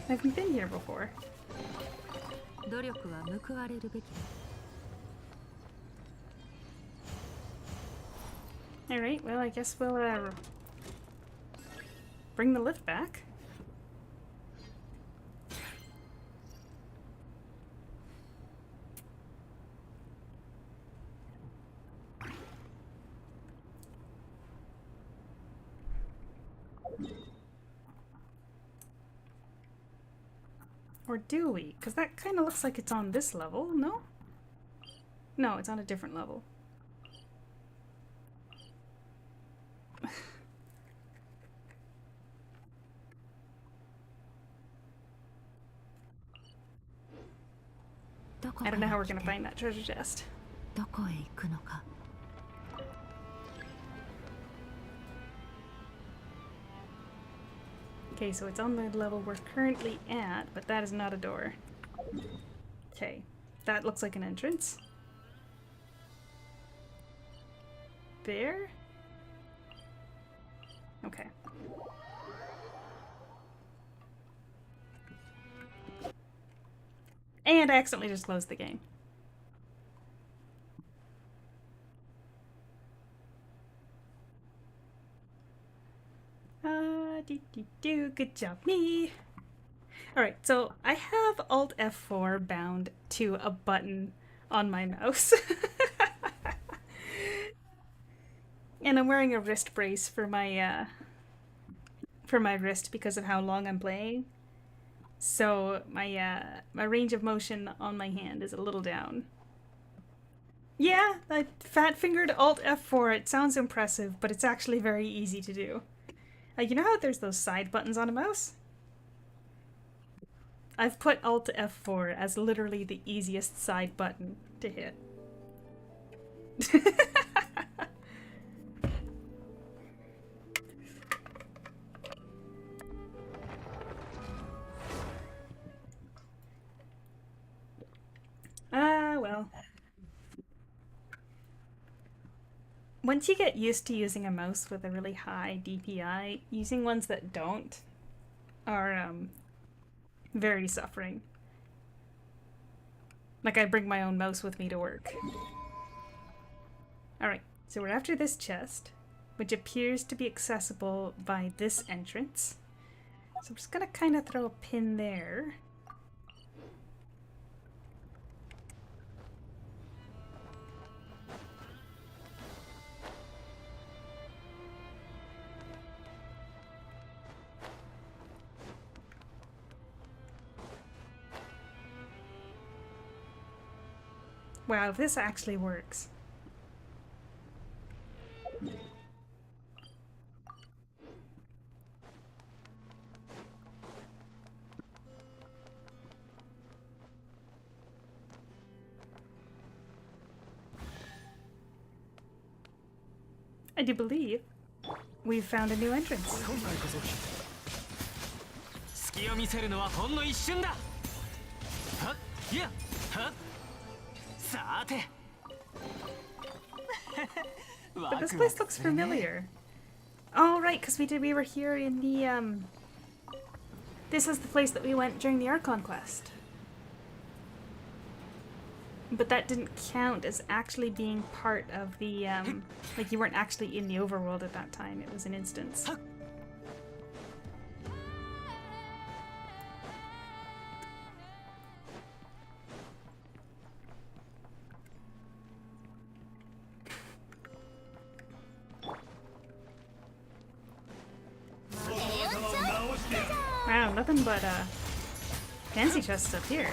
I haven't been here before. Alright, well I guess we'll bring the lift back. Or do we? Because that kind of looks like it's on this level, no? No, it's on a different level. I don't know how we're gonna find that treasure chest. どこへ行くのか。 Okay, so it's on the level we're currently at, but that is not a door. Okay, that looks like an entrance. There? Okay. And I accidentally just closed the game. Good job, me. Alright, so I have Alt F4 bound to a button on my mouse. And I'm wearing a wrist brace for my wrist because of how long I'm playing. So my range of motion on my hand is a little down. Yeah, I fat-fingered Alt F4. It sounds impressive, but it's actually very easy to do. You know how there's those side buttons on a mouse? I've put Alt F4 as literally the easiest side button to hit. Well. Once you get used to using a mouse with a really high DPI, using ones that don't are very suffering. Like, I bring my own mouse with me to work. Alright, so we're after this chest, which appears to be accessible by this entrance. So I'm just gonna kind of throw a pin there. Wow, this actually works. I do believe we've found a new entrance. 隙を見せるのはほんの一瞬だ。はっ、いや、はっ。 さて But this place looks familiar. Oh, right, because we were here in the, This is the place that we went during the Archon quest. But that didn't count as actually being part of the, like, you weren't actually in the overworld at that time. It was an instance. Wow, nothing but fancy chests up here.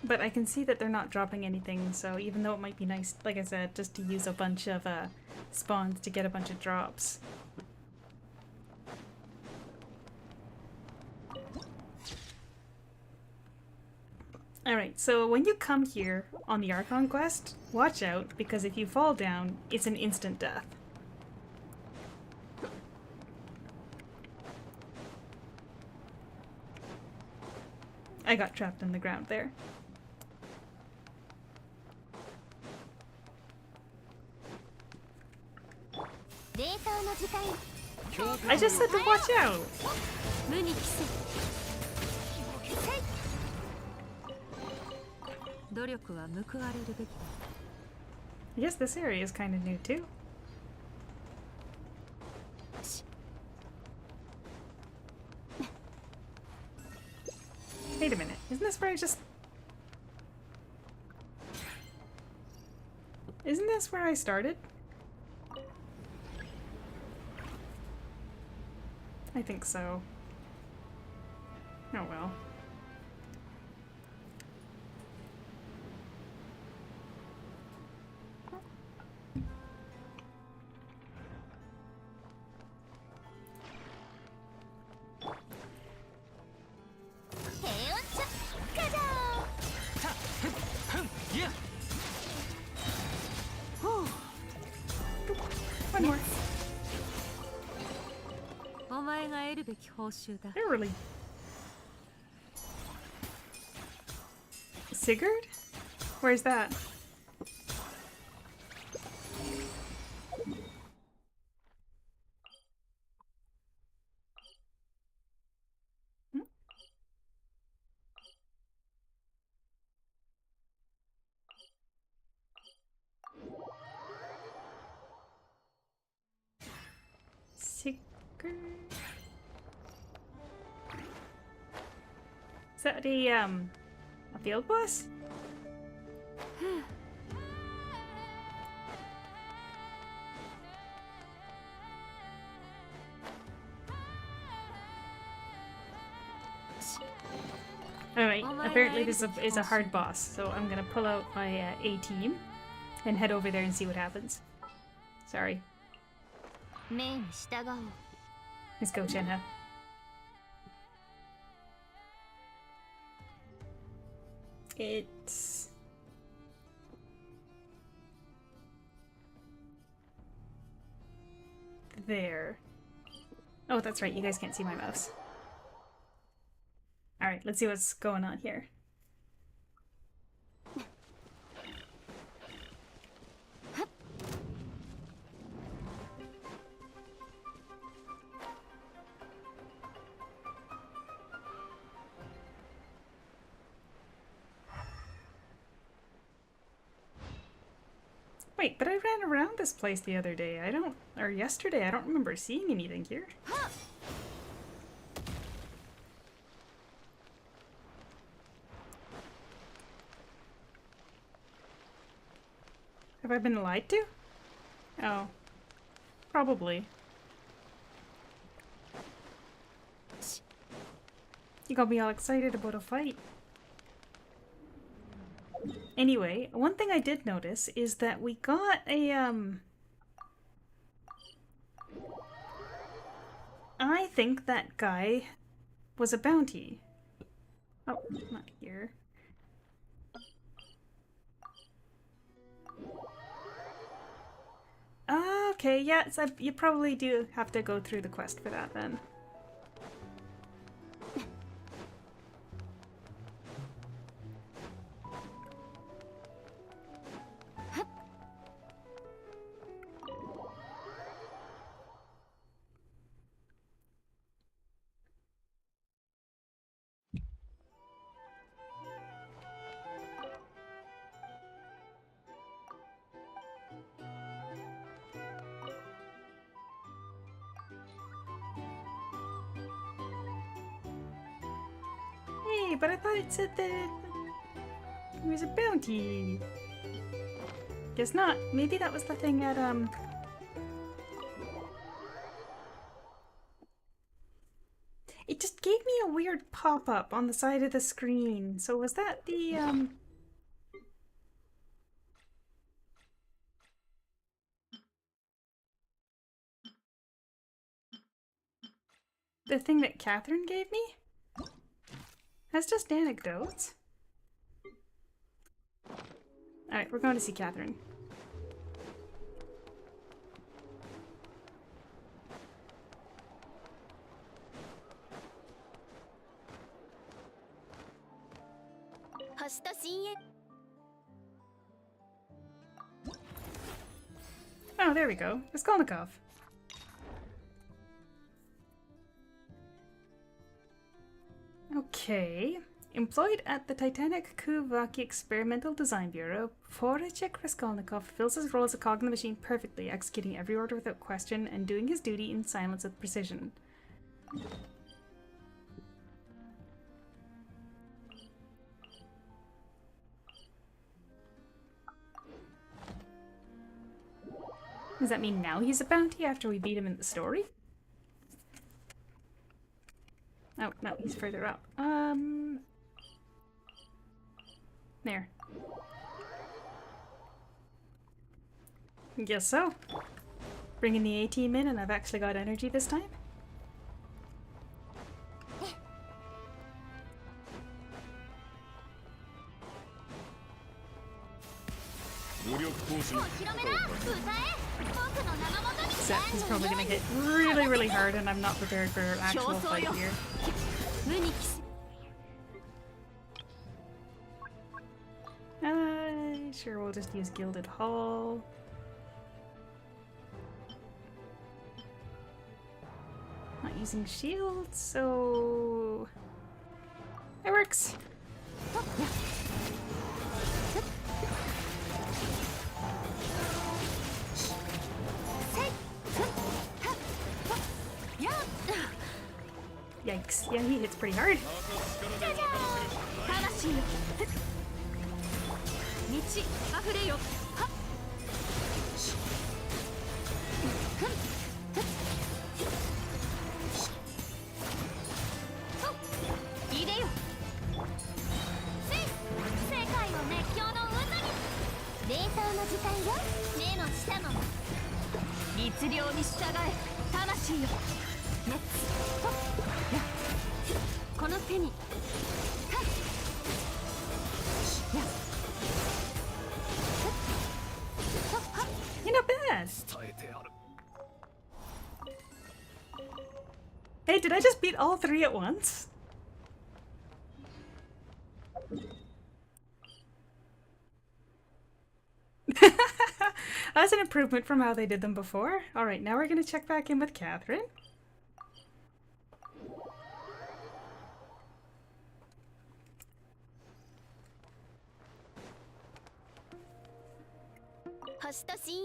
But I can see that they're not dropping anything, so even though it might be nice, like I said, just to use a bunch of spawns to get a bunch of drops. Alright, so when you come here on the Archon quest, watch out, because if you fall down, it's an instant death. I got trapped in the ground there. I just said to watch out! I guess this area is kind of new too. Wait a minute. Isn't this where I just... Isn't this where I started? I think so. Oh well. One more. お前が得るべき報酬だ。 They're really... Sigurd? Where's that? Hmm? Sigurd? Is that a field boss? Alright, apparently this is a hard boss, so I'm gonna pull out my A-team and head over there and see what happens. Sorry. 命に従おう。 Let's go, Shenhe. It's... there. Oh, that's right, you guys can't see my mouse. Alright, let's see what's going on here. Wait, but I ran around this place the other day. Or yesterday, I don't remember seeing anything here. Have I been lied to? Oh. Probably. You got me all excited about a fight. Anyway, one thing I did notice is that we got a, I think that guy was a bounty. Oh, not here. Okay, yeah, so you probably do have to go through the quest for that then. Hey, but I thought it said that it was a bounty. Guess not. Maybe that was the thing at, It just gave me a weird pop-up on the side of the screen. So was that the, the thing that Catherine gave me? That's just anecdotes. Alright, we're going to see Catherine. Oh, there we go. Raskolnikov. Okay. Employed at the Titanic Kuvaki Experimental Design Bureau, Porachek Raskolnikov fills his role as a cog in the machine perfectly, executing every order without question and doing his duty in silence with precision. Does that mean now he's a bounty after we beat him in the story? Oh, no, he's further up. There. Guess so. Bringing the A-team in and I've actually got energy this time. Except he's probably gonna hit really, really hard and I'm not prepared for an actual fight here. Sure, we'll just use Gilded Hall. Not using shields, so it works. Yikes. Yeah, he hits pretty hard. You're not bad. Hey, did I just beat all three at once? That's an improvement from how they did them before. Alright, now we're gonna check back in with Catherine.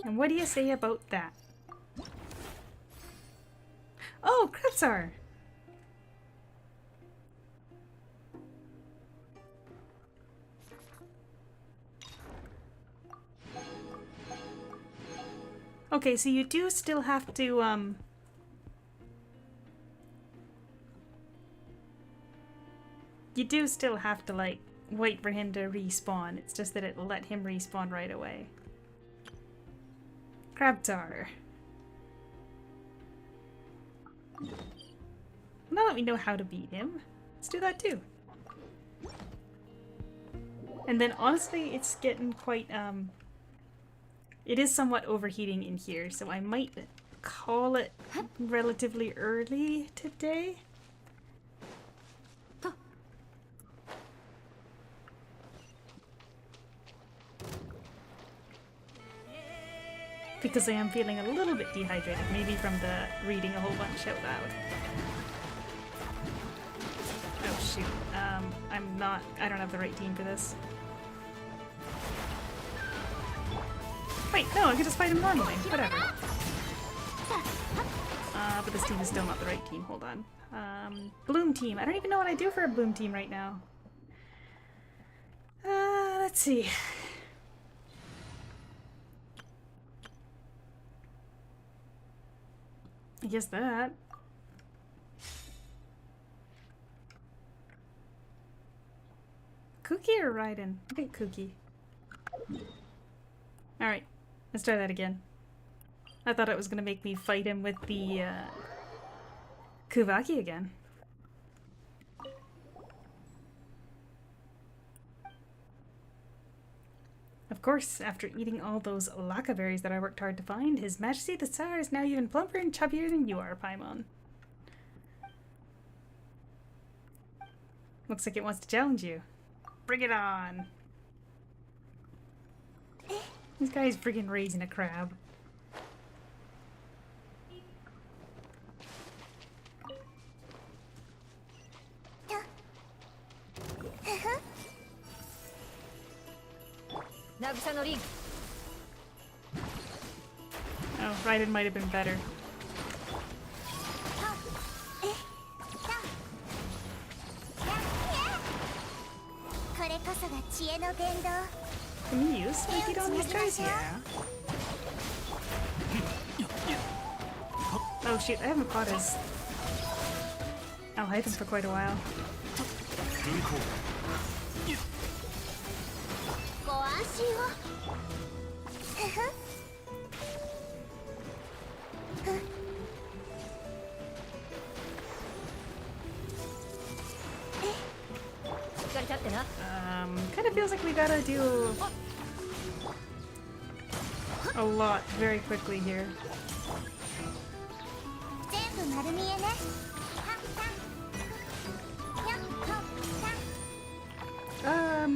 And what do you say about that? Oh, Krebsar! Okay, so you do still have to, you do still have to, like, wait for him to respawn. It's just that it'll let him respawn right away. Crabtar. Now let me know how to beat him. Let's do that too. And then honestly, it's getting quite, it is somewhat overheating in here, so I might call it relatively early today. Because I am feeling a little bit dehydrated, maybe from the reading a whole bunch out loud. Oh shoot, I don't have the right team for this. Wait, no, I could just fight him normally, whatever. But this team is still not the right team, hold on. Bloom team, I don't even know what I do for a Bloom team right now. Let's see. I guess that. Cookie or Raiden? I think Cookie. Alright, let's try that again. I thought it was gonna make me fight him with the Kuvaki again. Of course, after eating all those laka berries that I worked hard to find, His Majesty the Tsar is now even plumper and chubbier than you are, Paimon. Looks like it wants to challenge you. Bring it on! This guy is freaking raising a crab. Oh, Raiden might have been better. Can you use Speed on these guys? Yeah. Oh shoot, I haven't fought his Alhaitham for quite a while. ご安心を。ふふ。Kind of feels like we gotta do a lot very quickly here. 全部丸見えね。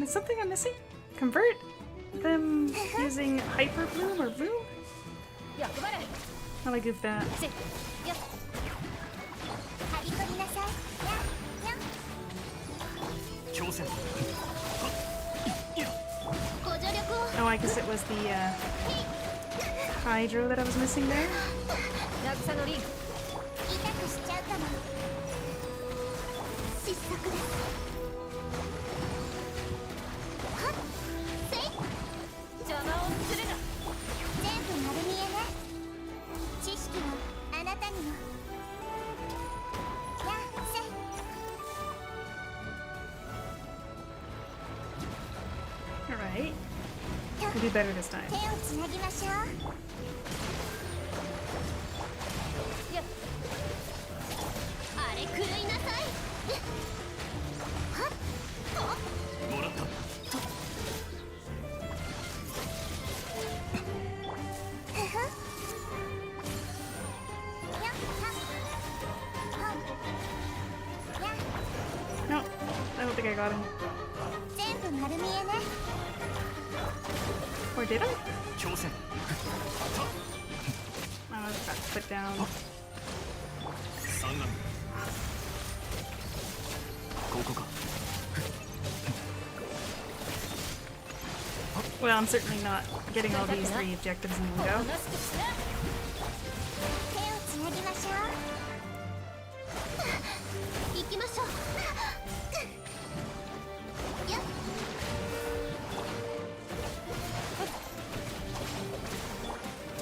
Is something I'm missing? Convert them using hyper bloom or bloom? How do I goof that? 張り取りなさい。挑戦 ご助力を。 Oh, I guess it was the hydro that I was missing there. 渚のリン痛くしちゃうかも。失速です。はっせい。邪魔をするな。全部丸見えね。知識はあなたにも。やっせい。 Alright. We'll do better this time. 手をつなぎましょう。あれ狂いなさい。はっ。もらったふふ。やっはっ。はっ。やっ。 No, I don't think I got him. 全部丸見えね。 Or did I? 挑戦 I was about to put down. 三眼ここか Well, I'm certainly not getting all these 3 objectives in one go. 手をつなぎましょう。行きましょう。やっ。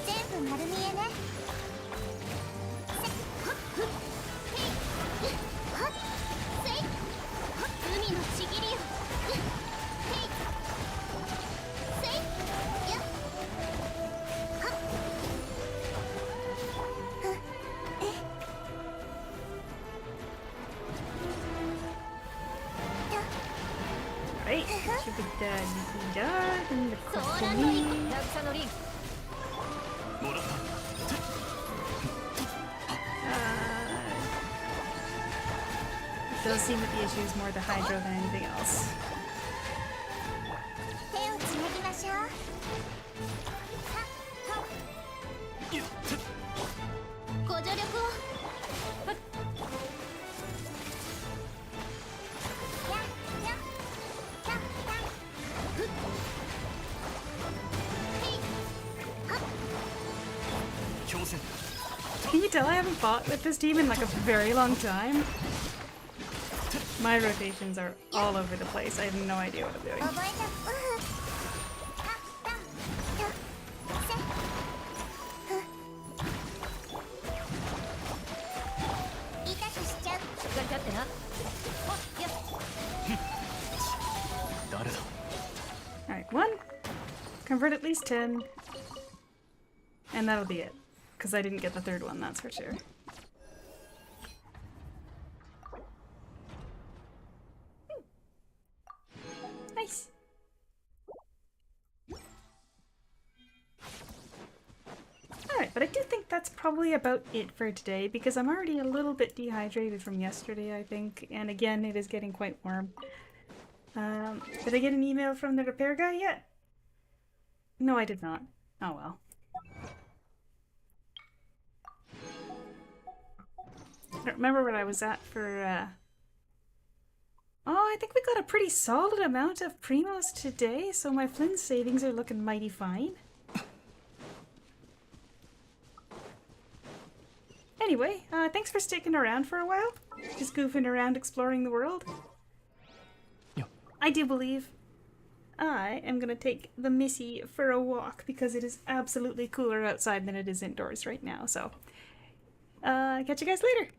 全部丸見えね。せっはっふっへいはっせいはっ海のちぎりよ。へいせいやっはっふっえ Right, should be dead. Done in the ソーランドリン company. 渚のリンもらった It does seem that the issue is more the hydro than anything else. 手をつなぎましょう。はっはっよっご助力を。ふっやっやっやっやっふっへいはっ 挑戦 Can you tell I haven't fought with this team in like a very long time? My rotations are all over the place. I have no idea what I'm doing. 覚えた。はったとせふ痛くしちゃう。しっかり立ってな。はっやっ。誰だ Alright, 1. Convert at least 10. And that'll be it. Because I didn't get the 3rd one, that's for sure. Nice. Alright, but I do think that's probably about it for today because I'm already a little bit dehydrated from yesterday, I think. And again, it is getting quite warm. Did I get an email from the repair guy yet? No, I did not. Oh well. I don't remember what I was at for, Oh, I think we got a pretty solid amount of primos today, so my Flynn savings are looking mighty fine. Anyway, thanks for sticking around for a while. Just goofing around exploring the world. Yeah. I do believe I am gonna take the Missy for a walk because it is absolutely cooler outside than it is indoors right now. So, catch you guys later.